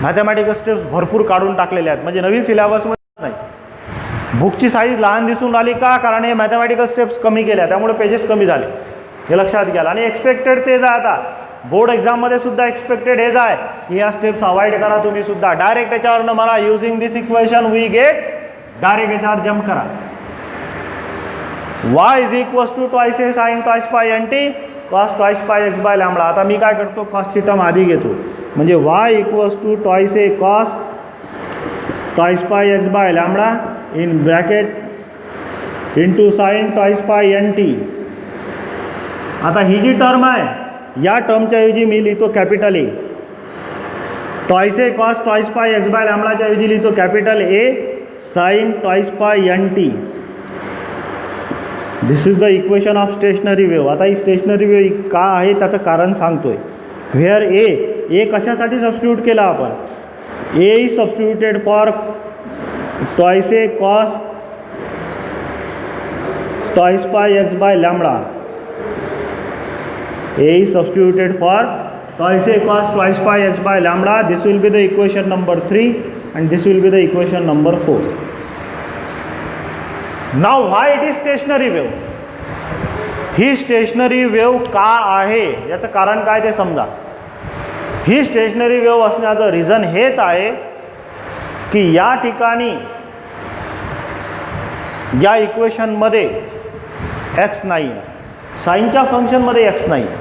मॅथमॅटिकल स्टेप्स भरपूर काढून टाकलेले आहेत. म्हणजे नवीन सिलेबसमध्ये नाही. बुकची साईज लहान दिसून राहिली का, कारण हे मॅथमॅटिकल स्टेप्स कमी केल्या त्यामुळे पेजेस कमी झाले, हे लक्षात घ्या. आणि एक्सपेक्टेड तेच आहे आता बोर्ड एक्झाममध्ये सुद्धा एक्सपेक्टेड हेच आहे की ह्या स्टेप्स अवॉइड करा तुम्ही सुद्धा. डायरेक्ट याच्यावरनं मला using this equation we get, direct याच्यावर जम्प करा. Y is equals to twice A sine twice pi N t cos twice pi x by lambda. आता मी काय करतो, कॉसची टर्म आधी घेतो. म्हणजे y equals to twice A cos twice pi x by lambda in bracket into sine twice pi N t. आता ही जी टर्म आहे या टर्मच्या ऐवजी मी लिहितो capital A. Twice A cos twice pi x by लॅम्बडाच्या ऐवजी लिहितो capital A sine twice pi N T. This is the equation of stationary wave. आता ही स्टेशनरी वेव्ह का आहे त्याचं कारण सांगतोय. व्हेअर ए कशासाठी सबस्टिट्यूट केला आपण, A is substituted for twice A cos twice pi x by lambda. A is substituted for twice a cos twice pi x by lambda. This will be the equation number 3 and this will be the equation number 4. Now why it is stationary wave? He stationery wave का आहे याचं कारण काय ते समजा. ही stationery wave असण्याचं reason हेच आहे की या ठिकाणी या इक्वेशनमध्ये x नाही आहे, साईनच्या फंक्शनमध्ये एक्स नाही आहे.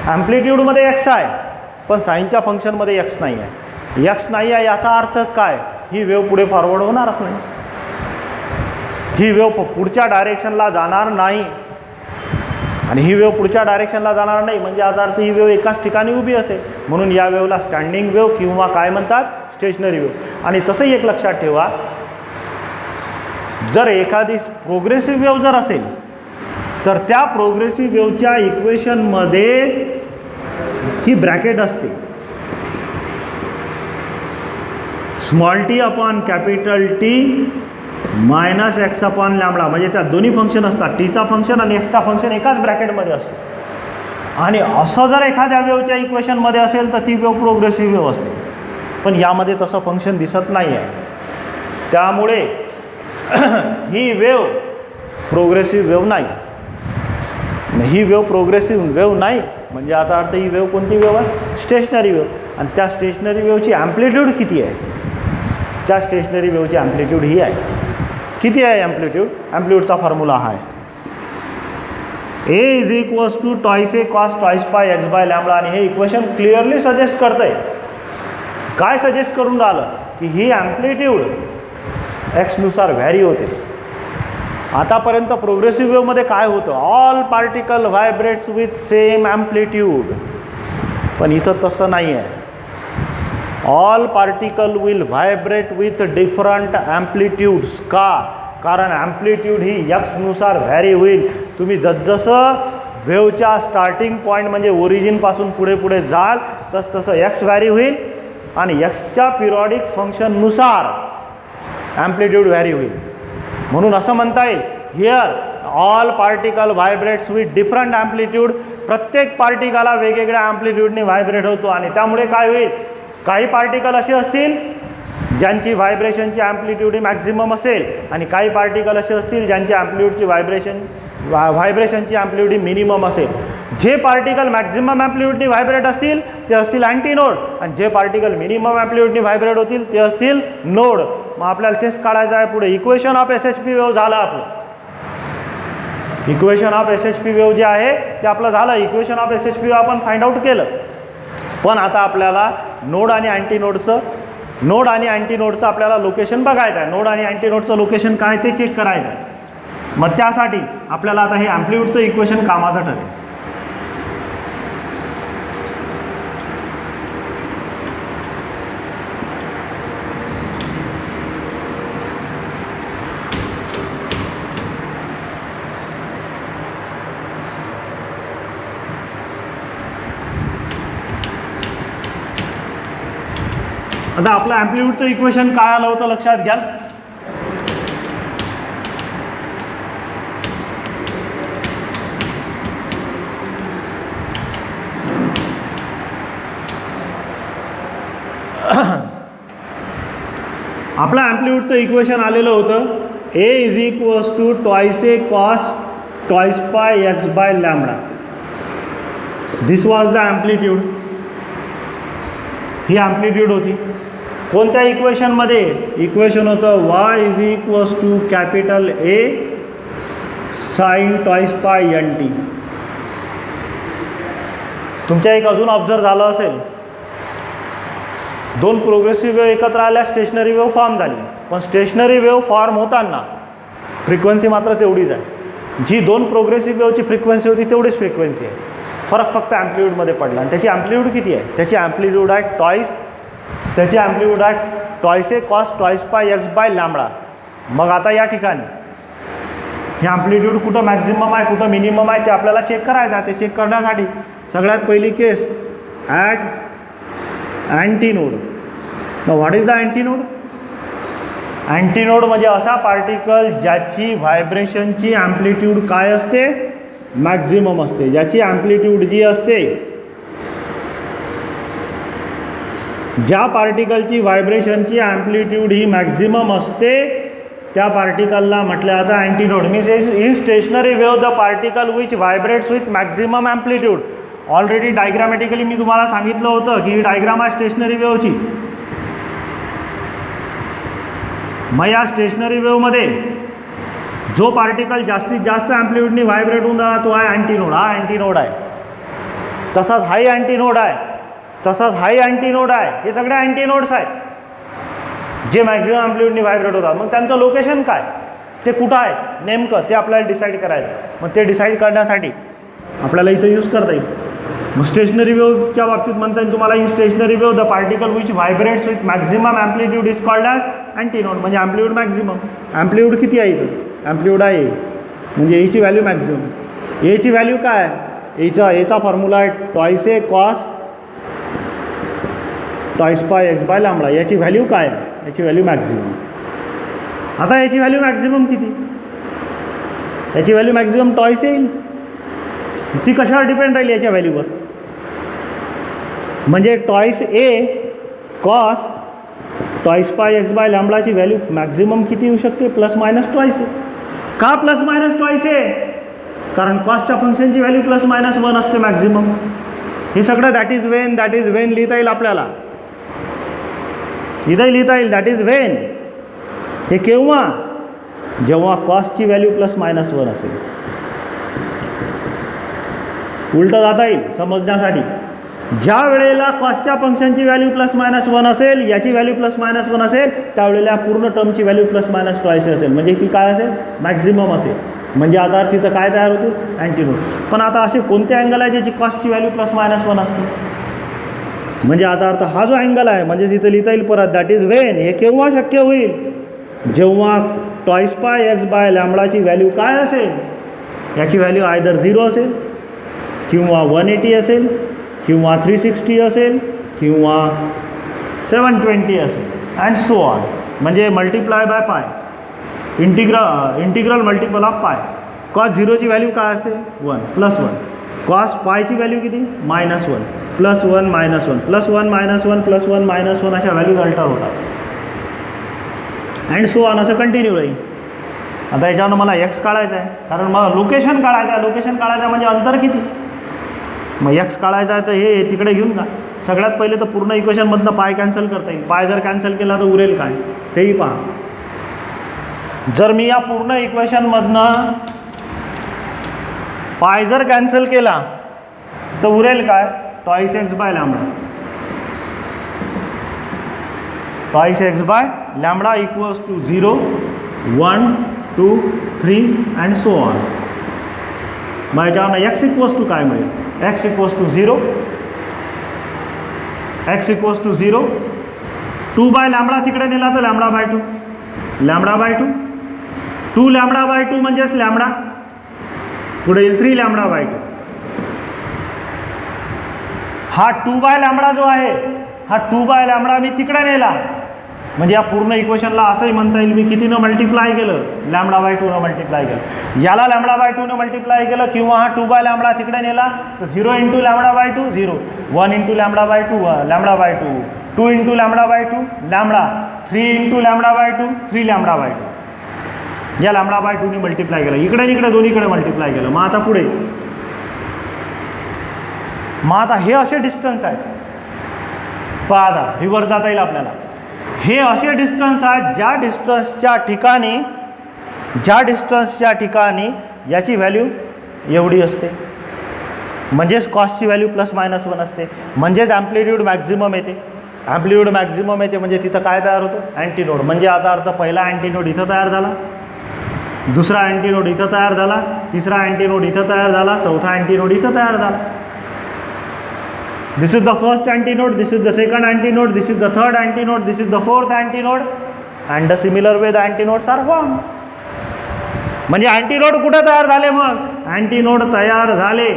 ॲम्प्लिट्यूडमध्ये एक्स आहे पण साईनच्या फंक्शनमध्ये एक्स नाही आहे. एक्स नाही आहे याचा अर्थ काय, ही वेव्ह पुढे फॉरवर्ड होणारच नाही. ही वेव्ह पुढच्या डायरेक्शनला जाणार नाही. आणि ही वेव्ह पुढच्या डायरेक्शनला जाणार नाही म्हणजे याचा अर्थ ही वेव्ह एकाच ठिकाणी उभी असेल. म्हणून या वेव्हला स्टँडिंग वेव्ह किंवा काय म्हणतात स्टेशनरी वेव्ह. आणि तसंही एक लक्षात ठेवा, जर एखादी प्रोग्रेसिव्ह वेव्ह जर असेल तर त्या प्रोग्रेसिव्ह वेव्हच्या इक्वेशनमध्ये ही ब्रॅकेट असते, small T upon capital T minus x upon lambda. म्हणजे त्या दोन्ही फंक्शन असतात, टीचा फंक्शन आणि एक्सचा फंक्शन एकाच ब्रॅकेटमध्ये असतो. आणि असं जर एखाद्या वेव्हच्या इक्वेशनमध्ये असेल तर ती वेव्ह प्रोग्रेसिव्ह वेव्ह असते. पण यामध्ये तसं फंक्शन दिसत नाही आहे. त्यामुळे ही वेव्ह प्रोग्रेसिव्ह वेव्ह नाही. ही वेव्ह प्रोग्रेसिव्ह वेव्ह नाही म्हणजे आता अर्थ ही वेव्ह कोणती वेव्ह आहे, स्टेशनरी वेव्ह. आणि त्या स्टेशनरी वेव्हची ॲम्प्लिट्यूड किती आहे, त्या स्टेशनरी वेव्हची ॲम्प्लिट्यूड ही आहे. किती आहे ॲम्प्लिट्यूड, ॲम्प्लिट्यूडचा फॉर्म्युला हा आहे A is equals to twice A cos twice pi x by lambda. आणि हे इक्वेशन क्लिअरली सजेस्ट करतं आहे, काय सजेस्ट करून राहिलं की ही ॲम्प्लिट्यूड एक्सनुसार व्हॅरी होते. आतापर्यंत प्रोग्रेसिव्ह वेव्हमध्ये काय होतं, all particle vibrates with same amplitude. पण इथं तसं नाही आहे. All particle will vibrate with different amplitudes. का, कारण ॲम्प्लिट्यूड ही एक्सनुसार व्हॅरी होईल. तुम्ही जसजसं वेव्हच्या स्टार्टिंग पॉईंट म्हणजे ओरिजिनपासून पुढे पुढे जाल तसं एक्स व्हॅरी होईल आणि एक्सच्या पिरियॉडिक फंक्शननुसार ॲम्प्लिट्यूड व्हॅरी होईल. म्हणून असं म्हणता येईल here all particle vibrates with different amplitude. प्रत्येक पार्टिकलला वेगवेगळ्या ॲम्प्लिट्यूडने व्हायब्रेट होतो आणि त्यामुळे काय होईल, काही पार्टिकल असे असतील ज्यांची व्हायब्रेशनची ॲम्प्लिट्यूड ही मॅक्झिमम असेल आणि काही पार्टिकल असे असतील ज्यांची ॲम्प्लिट्यूडची व्हायब्रेशनची ॲम्प्लिट्यूड ही मिनिमम असेल. जे पार्टिकल मॅक्झिमम ॲम्प्लिट्यूडनी व्हायब्रेट असतील ते असतील अँटीनोड आणि जे पार्टिकल मिनिमम ॲम्प्लिट्यूडनी व्हायब्रेट होतील ते असतील नोड. मग आपल्याला तेच काढायचं आहे पुढे. इक्वेशन ऑफ SHP वेव्ह झालं आपलं. इक्वेशन ऑफ SHP वेव्ह जे आहे ते आपलं झालं. इक्वेशन ऑफ SHP वेव्ह आपण फाइंड आउट केलं. पण आता आपल्याला नोड आणि अँटीनोडचं आपल्याला लोकेशन बघायचं आहे. नोड आणि अँटीनोडचं लोकेशन काय ते चेक करायचं आहे. मग त्यासाठी आपल्याला आता हे ॲम्प्लिट्यूडचं इक्वेशन कामाचं ठरेल. आता आपलं ॲम्प्लिट्यूडचं इक्वेशन काय आलं होतं लक्षात घ्या. आपलं ॲम्प्लिट्यूडचं इक्वेशन आलेलं होतं A = twice a cos twice pi x by lambda. This was the amplitude. He amplitude होती. कोणत्या इक्वेशनमध्ये? इक्वेशन होतं y = A sin twice pi nt. तुमच्या एक अजून ऑब्झर्व झालं असेल, दोन प्रोग्रेसिव्ह वेव्ह एकत्र आल्या स्टेशनरी वेव्ह फॉर्म झाली. पण स्टेशनरी वेव्ह फॉर्म होताना फ्रिक्वेन्सी मात्र तेवढीच आहे. जी दोन प्रोग्रेसिव्ह वेव्हची फ्रिक्वेन्सी होती तेवढीच फ्रिक्वेन्सी आहे. फरक फक्त ॲम्प्लिट्यूडमध्ये पडला. आणि त्याची ॲम्प्लिट्यूड किती आहे? त्याची ॲम्प्लिट्यूड आहे twice a cos twice pi x by lambda. मग आता या ठिकाणी हे ॲम्प्लिट्यूड कुठं मॅक्झिमम आहे कुठं मिनिमम आहे ते आपल्याला चेक करायचं आहे. ते चेक करण्यासाठी सगळ्यात पहिली case at antinode. What is the antinode? Antinode म्हणजे असा पार्टिकल ज्याची व्हायब्रेशनची ॲम्प्लिट्यूड काय असते? मॅक्झिमम असते. ज्याची ॲम्प्लिट्यूड जी असते, ज्या पार्टिकलची व्हायब्रेशनची ॲम्प्लिट्यूड ही मॅक्झिमम असते त्या पार्टिकलला म्हटलं जातं antinode. Means in stationary wave the particle which vibrates with maximum amplitude. Already diagrammatically मी तुम्हाला सांगितलं होतं की ही डायग्राम आहे स्टेशनरी वेव्हची. मग या स्टेशनरी वेव्हमध्ये जो पार्टिकल जास्तीत जास्त ॲम्प्लिट्यूडनी व्हायब्रेट होऊन राहिला तो आहे अँटीनोड. हा अँटीनोड आहे. तसाच हाई अँटीनोड आहे. हे सगळे अँटीनोड्स आहेत जे मॅक्झिमम ॲम्प्लिट्यूडनी व्हायब्रेट होतात. मग त्यांचं लोकेशन काय, ते कुठं आहे नेमकं ते आपल्याला डिसाईड करायचं. मग ते डिसाईड करण्यासाठी आपल्याला इथं यूज करता येईल. मग स्टेशनरी वेव्हच्या बाबतीत म्हणता येईल तुम्हाला in stationary wave the particle which vibrates with maximum amplitude is called as antinode. म्हणजे ॲम्प्लिट्यूड मॅक्झिमम. ॲम्प्लिट्यूड किती आहे इथं? ॲम्प्लिट्यूड आहे म्हणजे एची व्हॅल्यू मॅक्झिमम. एची व्हॅल्यू काय आहे? एचा फॉर्म्युला आहे twice a cos twice pi x by lambda. याची व्हॅल्यू काय आहे? याची व्हॅल्यू मॅक्झिमम. आता याची व्हॅल्यू मॅक्झिमम किती? याची व्हॅल्यू मॅक्झिमम टॉईस येईल. ती कशावर डिपेंड राहील? याच्या व्हॅल्यूवर. म्हणजे twice a cos twice pi x by lambda ची व्हॅल्यू मॅक्झिमम किती येऊ शकते? ±2 आहे. का ±2 आहे? कारण कॉसच्या फंक्शनची व्हॅल्यू ±1 असते मॅक्झिमम. हे सगळं दॅट इज वेन लिहिता येईल आपल्याला. इथंही लिहिता येईल दॅट इज वेन. हे केव्हा? जेव्हा कॉसची व्हॅल्यू ±1 असेल. उलटं जाता येईल समजण्यासाठी. ज्या वेळेला कॉसच्या फंक्शनची व्हॅल्यू ±1 असेल, याची व्हॅल्यू ±1 असेल, त्यावेळेला पूर्ण टर्मची व्हॅल्यू ±2 असेल. म्हणजे ती काय असेल? मॅक्झिमम असेल. म्हणजे आता तिथं काय तयार होते? अँटीनोड. पण आता असे कोणते अँगल आहे ज्याची कॉसची व्हॅल्यू ±1 असते? म्हणजे आता अर्थ हा जो अँगल आहे म्हणजे तिथं लिहिता येईल परत दॅट इज वेन. हे केव्हा शक्य होईल? जेव्हा twice pi x by lambda ची व्हॅल्यू काय असेल? याची व्हॅल्यू आयदर 0 असेल किंवा 180 असेल किंवा 360 असेल किंवा 720 असेल अँड सो ऑन. म्हणजे मल्टिप्लाय बाय पाय, इंटिग्रल मल्टिपल ऑफ पाय. कॉस झिरोची व्हॅल्यू काय असते 1 +1. कॉस पायची व्हॅल्यू किती -1 +1 -1 +1 -1 +1 -1 अशा व्हॅल्यूज अल्टर होतात अँड सो ऑन. असं कंटिन्यू राहील. आता याच्यावर मला एक्स काढायचं आहे, कारण मला लोकेशन काढायचं आहे. लोकेशन काढायचं म्हणजे अंतर किती, मग एक्स काढायचं आहे तर हे तिकडे घेऊन जा. सगळ्यात पहिले तर पूर्ण इक्वेशनमधनं पाय कॅन्सल करता येईल. पाय जर कॅन्सल केला तर उरेल काय तेही पहा. जर मी या पूर्ण इक्वेशनमधनं पाय जर कॅन्सल केला तर उरेल काय twice x by lambda. Twice x by lambda equals to 0 1 2 3 and so on. मग याच्यावर एक्स इक्वल्स टू काय मिळेल, x equals to 0, x equals to 0, 2 by lambda तिकडे नेला तर lambda by 2, lambda by 2, 2 lambda by 2 म्हणजेच लॅम्बडा, पुढे येईल 3 लॅम्बडा बाय 2. हा 2 बाय लॅम्बडा जो आहे, हा 2 बाय लॅम्बडा मी तिकडे नेला, म्हणजे या पूर्ण इक्वेशनला असंही म्हणता येईल मी कितीनं मल्टिप्लाय केलं, लॅम्बडा बाय 2 मल्टिप्लाय केलं. याला लॅम्बडा बाय 2 मल्टिप्लाय केलं किंवा हा 2 बाय लॅम्बडा तिकडे नेला तर 0 × lambda by 2 0, 1 × lambda by 2 lambda by 2, 2 × lambda by 2 lambda, 3 × lambda by 2 3 lambda by 2. या लॅम्बडा बाय 2 मल्टिप्लाय केलं, इकडे इकडे दोन्हीकडे मल्टिप्लाय केलं. मग आता पुढे, मग आता हे असे डिस्टन्स आहेत. पहा आता रिव्हर्स जाता येईल आपल्याला. हे असे डिस्टन्स आहेत ज्या डिस्टन्सच्या ठिकाणी याची व्हॅल्यू एवढी असते, म्हणजेच कॉस्टची व्हॅल्यू ±1 असते, म्हणजेच ॲम्प्लिट्यूड मॅक्झिमम येते. ॲम्प्लिट्यूड मॅक्झिमम येते म्हणजे तिथं काय तयार होतं, अँटीनोड. म्हणजे आता अर्थ पहिला अँटीनोड इथं तयार झाला, दुसरा अँटीनोड इथं तयार झाला, तिसरा अँटीनोड इथं तयार झाला, चौथा अँटीनोड इथं तयार झाला. This is the first antinode, this is the second antinode, this is the third antinode, this is the fourth antinode, and the similar way the antinodes are formed. म्हणजे अँटीनोड कुठे तयार झाले, मग अँटीनोड तयार झाले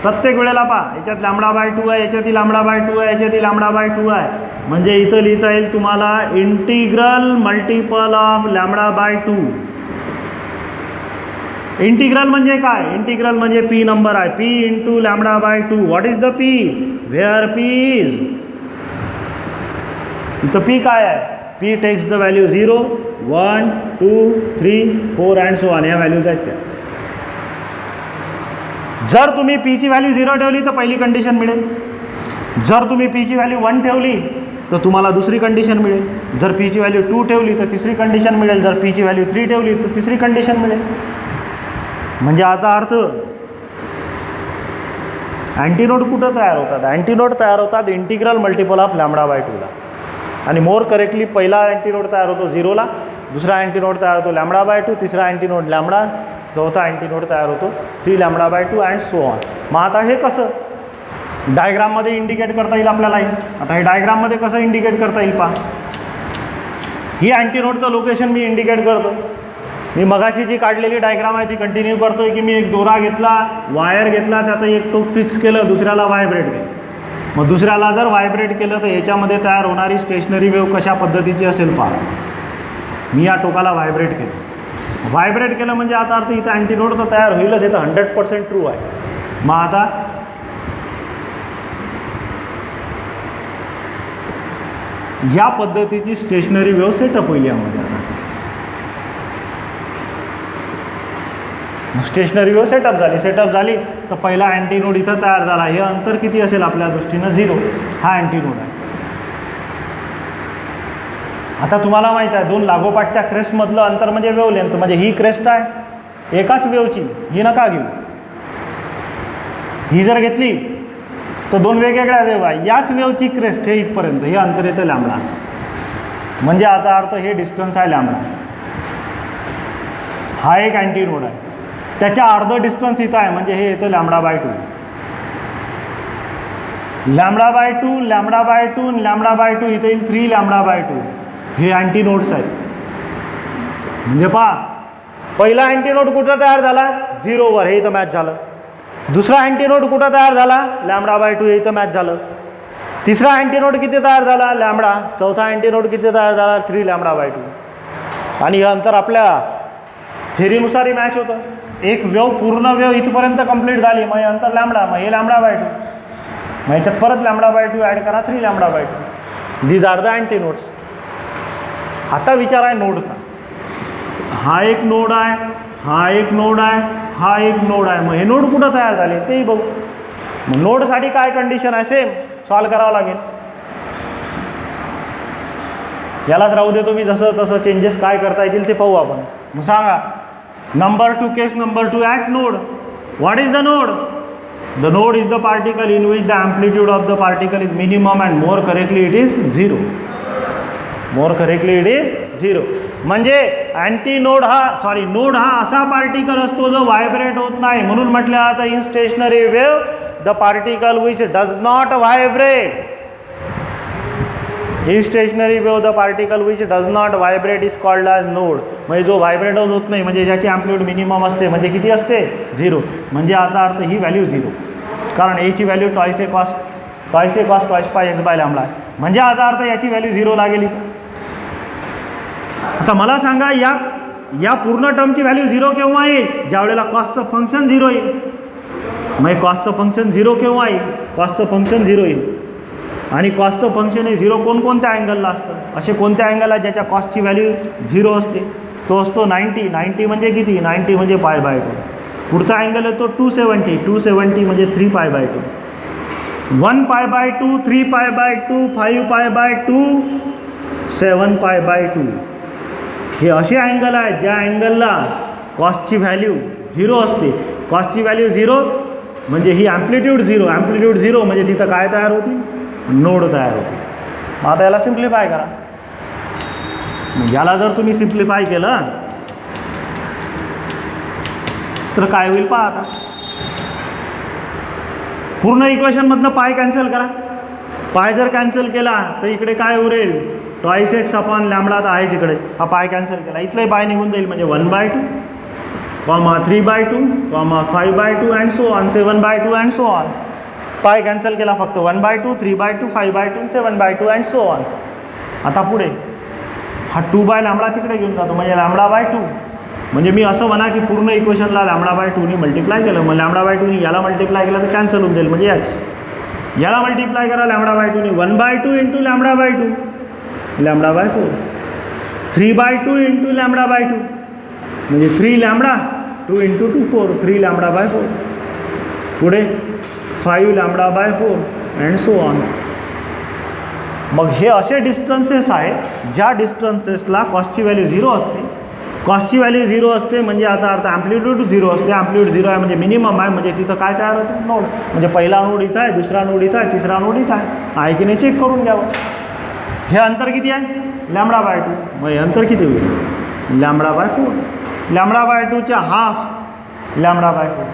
प्रत्येक वेळेला. पहा याच्यात लॅम्बडा बाय 2 आहे, याच्यातही लॅम्बडा बाय 2 आहे, याच्यातही लॅम्बडा बाय 2 आहे. म्हणजे इथं लिहिता येईल तुम्हाला integral multiple of lambda by 2. Integral म्हणजे काय, इंटिग्रल म्हणजे पी नंबर आहे, p × lambda by 2. What is the p, where p is, इथं पी काय आहे, p takes the value 0 1 2 3 4 and so on. या व्हॅल्यूज आहेत त्या. जर तुम्ही पीची व्हॅल्यू 0 ठेवली तर पहिली कंडिशन मिळेल, जर तुम्ही पीची व्हॅल्यू 1 ठेवली तर तुम्हाला दुसरी कंडिशन मिळेल, जर पीची व्हॅल्यू 2 ठेवली तर तिसरी कंडिशन मिळेल, जर पीची व्हॅल्यू 3 ठेवली तर तिसरी कंडिशन मिळेल. म्हणजे आता अर्थ अँटीनोड कुठं तयार होतात, अँटीनोड तयार होतात integral multiple of lambda by 2ला. आणि मोर करेक्टली पहिला अँटीनोड तयार होतो 0ला, दुसरा अँटीनोड तयार होतो लॅम्बडा बाय 2, तिसरा अँटीनोड लॅम्बडा, चौथा अँटीनोड तयार होतो 3 lambda by 2 and so on. मग आता हे कसं डायग्राममध्ये इंडिकेट करता येईल आपल्याला. आता हे डायग्राममध्ये कसं इंडिकेट करता येईल पहा. ही अँटीनोडचं लोकेशन मी इंडिकेट करतो. मी मगाशी जी काढलेली डायग्राम आहे ती कंटिन्यू करतो आहे की मी एक दोरा घेतला, वायर घेतला, त्याचं एक टोक फिक्स केलं, दुसऱ्याला व्हायब्रेट केलं. मग दुसऱ्याला जर व्हायब्रेट केलं तर याच्यामध्ये तयार होणारी स्टेशनरी वेव्ह कशा पद्धतीची असेल पहा. मी या टोकाला व्हायब्रेट केलं, व्हायब्रेट केलं म्हणजे आता अर्थ इथं अँटीनोड तर तयार होईलच, हे तर 100% ट्रू आहे. मग आता या पद्धतीची स्टेशनरी वेव्ह सेटअप होईल यामध्ये. आता स्टेशनरी वेव्ह सेटअप झाली तर पहिला अँटीनोड इथं तयार झाला. हे अंतर किती असेल आपल्या दृष्टीनं 0, हा अँटीनोड आहे. आता तुम्हाला माहीत आहे दोन लागोपाठच्या क्रेस्टमधलं अंतर म्हणजे वेव्ह लेंथ. म्हणजे ही क्रेस्ट आहे एकाच वेव्हची, ही नका घेऊ. ही जर घेतली तर दोन वेगवेगळ्या वेव्ह आहे, याच वेव्हची क्रेस्ट हे इथपर्यंत, हे अंतर येतं लॅम्बडा. म्हणजे आता अर्थ हे डिस्टन्स आहे लॅम्बडा. हा एक अँटीनोड आहे, त्याच्या अर्ध डिस्टन्स इथं आहे, म्हणजे हे येतं lambda by 2. Lambda by 2, lambda by 2, lambda by 2, इथं येईल 3 लॅम्बडा बाय 2. हे अँटीनोड्स आहेत. म्हणजे पहा पहिला अँटीनोड कुठं तयार झाला 0वर, हे इथं मॅच झालं. दुसरा अँटीनोड कुठं तयार झाला, λ/2 हे इथं मॅच झालं. तिसरा अँटीनोड किती तयार झाला, लॅम्बडा. चौथा अँटीनोड किती तयार झाला, 3λ/2. आणि हे अंतर आपल्या थेरीनुसारही मॅच होतं. एक वेव पूर्ण वेव इथपर्यंत कंप्लीट झाली, मग हे अंतर लॅम्बडा, मग हे λ/2, मग याच्यात परत λ/2 ॲड करा, 3λ/2. These are the antinodes. आता विचार आहे नोडचा. हा एक नोड आहे, हा एक नोड आहे, हा एक नोड आहे. मग हे नोड कुठं तयार झाले तेही बघू. मग नोडसाठी काय कंडिशन आहे, सेम सॉल्व करावं लागेल. यालाच राहू देतो मी, जसं तसं चेंजेस काय करता येतील ते पाहू आपण. मग सांगा, number 2 case number 2 at node. What is the node? The node is the particle in which the amplitude of the particle is minimum and more correctly it is 0. More correctly it is 0. म्हणजे antinode node हा असा particle असतो जो vibrate होत नाही. म्हणून म्हटलं आता in stationary wave the particle which does not vibrate. In stationary wave the particle which does not vibrate is called as node. म्हणजे जो व्हायब्रेट होत नाही, म्हणजे ज्याची अँप्लिट्यूड मिनिमम असते, म्हणजे किती असते, 0. म्हणजे आता अर्थ ही व्हॅल्यू 0, कारण एची व्हॅल्यू ट्वाईस ए कॉस ट्वाईस पाय x/λ आहे. म्हणजे आता अर्थ याची व्हॅल्यू 0 लागेल इथं. आता मला सांगा, या पूर्ण टर्मची व्हॅल्यू 0 केव्हा येईल, ज्या वेळेला कॉस्टचं फंक्शन 0 येईल. मग कॉस्टचं फंक्शन 0 केव्हा येईल, कॉस्टचं फंक्शन 0 येईल. आणि कॉस्टचं फंक्शन हे 0 कोणकोणत्या अँगलला असतं, असे कोणत्या अँगल आहेत ज्याच्या कॉस्टची व्हॅल्यू 0 असते, तो असतो 90. 90 म्हणजे किती, 90 म्हणजे π/2. पुढचा अँगल येतो 270. 270 म्हणजे 3π/2. 1π/2, 3π/2, 5π/2, 7π/2. हे असे अँगल आहेत ज्या अँगलला कॉस्टची व्हॅल्यू 0 असते. कॉस्टची व्हॅल्यू 0 म्हणजे ही अँप्लिट्यूड 0. अँप्लिट्यूड 0 म्हणजे तिथं काय तयार होती, नोड तयार होते. मग आता याला सिम्प्लिफाय करा. याला जर तुम्ही सिम्प्लिफाय केलं तर काय होईल पहा. आता पूर्ण इक्वेशनमधनं पाय कॅन्सल करा. पाय जर कॅन्सल केला तर इकडे काय उरेल, ट्वाईस x अपॉन लॅम्बडा तर आहेच इकडे. हा पाय कॅन्सल केला, इथलाही पाय निघून जाईल. म्हणजे 1/2, 3/2, 5/2 and so on, 7/2 and so on. पाय कॅन्सल केला, फक्त 1/2, 3/2, 5/2, 7/2 अँड सो ऑन. आता पुढे हा 2/λ तिकडे घेऊन जातो, म्हणजे λ/2. म्हणजे मी असं म्हणा की पूर्ण इक्वेशनला λ/2 मल्टिप्लाय केलं. मग λ/2 याला मल्टिप्लाय केलं तर कॅन्सल होऊन जाईल, म्हणजे x. याला मल्टिप्लाय करा λ/2 1/2 इंटू λ/2, λ/4. 3/2 इंटू λ/2 म्हणजे 3λ, 2 इंटू 2 4, 3λ/4. पुढे 5λ/4 अँड सो ऑन. मग हे असे डिस्टन्सेस आहेत ज्या डिस्टन्सेसला कॉस्टची व्हॅल्यू 0 असते. कॉस्टची व्हॅल्यू 0 असते म्हणजे आता अर्थ अँप्लिट्यूड 0 असते. अँप्लिट्यूड 0 आहे म्हणजे मिनिमम आहे, म्हणजे तिथं काय तयार होतं, नोड. म्हणजे पहिला नोड इथं आहे, दुसरा नोड इथं आहे, तिसरा नोड इथं आहे की नाही चेक करून घ्यावं. हे अंतर किती आहे, λ/2. मग हे अंतर किती होईल, λ/4. λ/2च्या हाफ λ/4.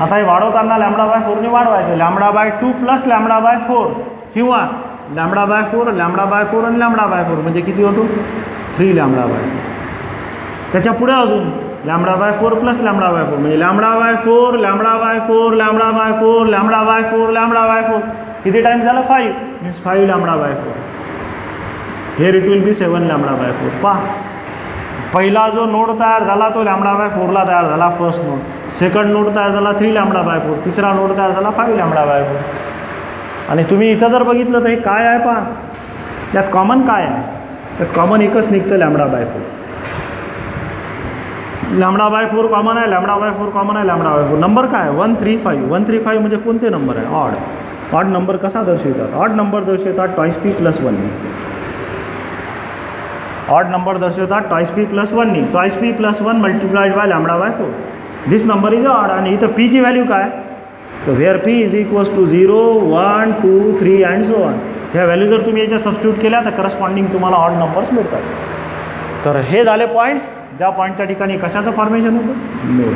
आता हे वाढवताना λ/4 ने वाढवायचं, λ/2 प्लस λ/4 किंवा λ/4 आणि λ/4 म्हणजे किती होतो, 3λ/4. त्याच्या पुढे अजून λ/4 प्लस λ/4 म्हणजे λ/4, λ/4, λ/4, λ/4, λ/4. किती टाईम झालं, 5 means 5λ/4. Here it will be 7λ/4. पहा, पहिला जो नोड तयार झाला तो λ/4ला तयार झाला, फर्स्ट नोड. सेकंड नोड तयार झाला 3λ/4. तिसरा नोड तयार झाला 5λ/4. आणि तुम्ही इथं जर बघितलं तर हे काय आहे पहा, यात कॉमन काय आहे, त्यात कॉमन एकच निघतं λ/4. λ/4 कॉमन आहे, λ/4 कॉमन आहे, λ/4. नंबर काय आहे, 135. 135 म्हणजे कोणते नंबर आहे, ऑड. ऑड नंबर कसा दर्शवतात, ऑड नंबर दर्शवतात ट्वाईस p प्लस 1 ने. ऑड नंबर दर्शवतात ट्वाईस p प्लस 1 ने. Twice p plus 1 multiplied by λ/4. This number is odd. आणि इथं p ची व्हॅल्यू काय, तर where p is equals to 0, 1, 2, 3 and so on. ह्या व्हॅल्यू जर तुम्ही याच्या सबस्टिट्यूट केल्या तर करस्पॉन्डिंग तुम्हाला ऑड नंबर्स मिळतात. तर हे झाले पॉईंट्स ज्या पॉईंटच्या ठिकाणी कशाचं फॉर्मेशन होतं, node.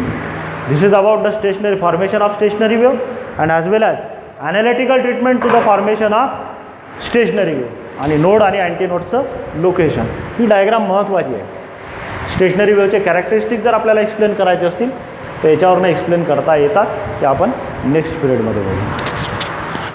This is about the stationary formation of stationary wave and as well as analytical treatment to the formation of stationary wave. आणि नोड आणि अँटीनोडचं लोकेशन, ही डायग्राम महत्त्वाची आहे. स्टेशनरी वेव्हचे कॅरेक्टरिस्टिक जर आपल्याला एक्सप्लेन करायचे असतील तर याच्यावरनं एक्सप्लेन करता येतात ते आपण नेक्स्ट पिरियडमध्ये बघू.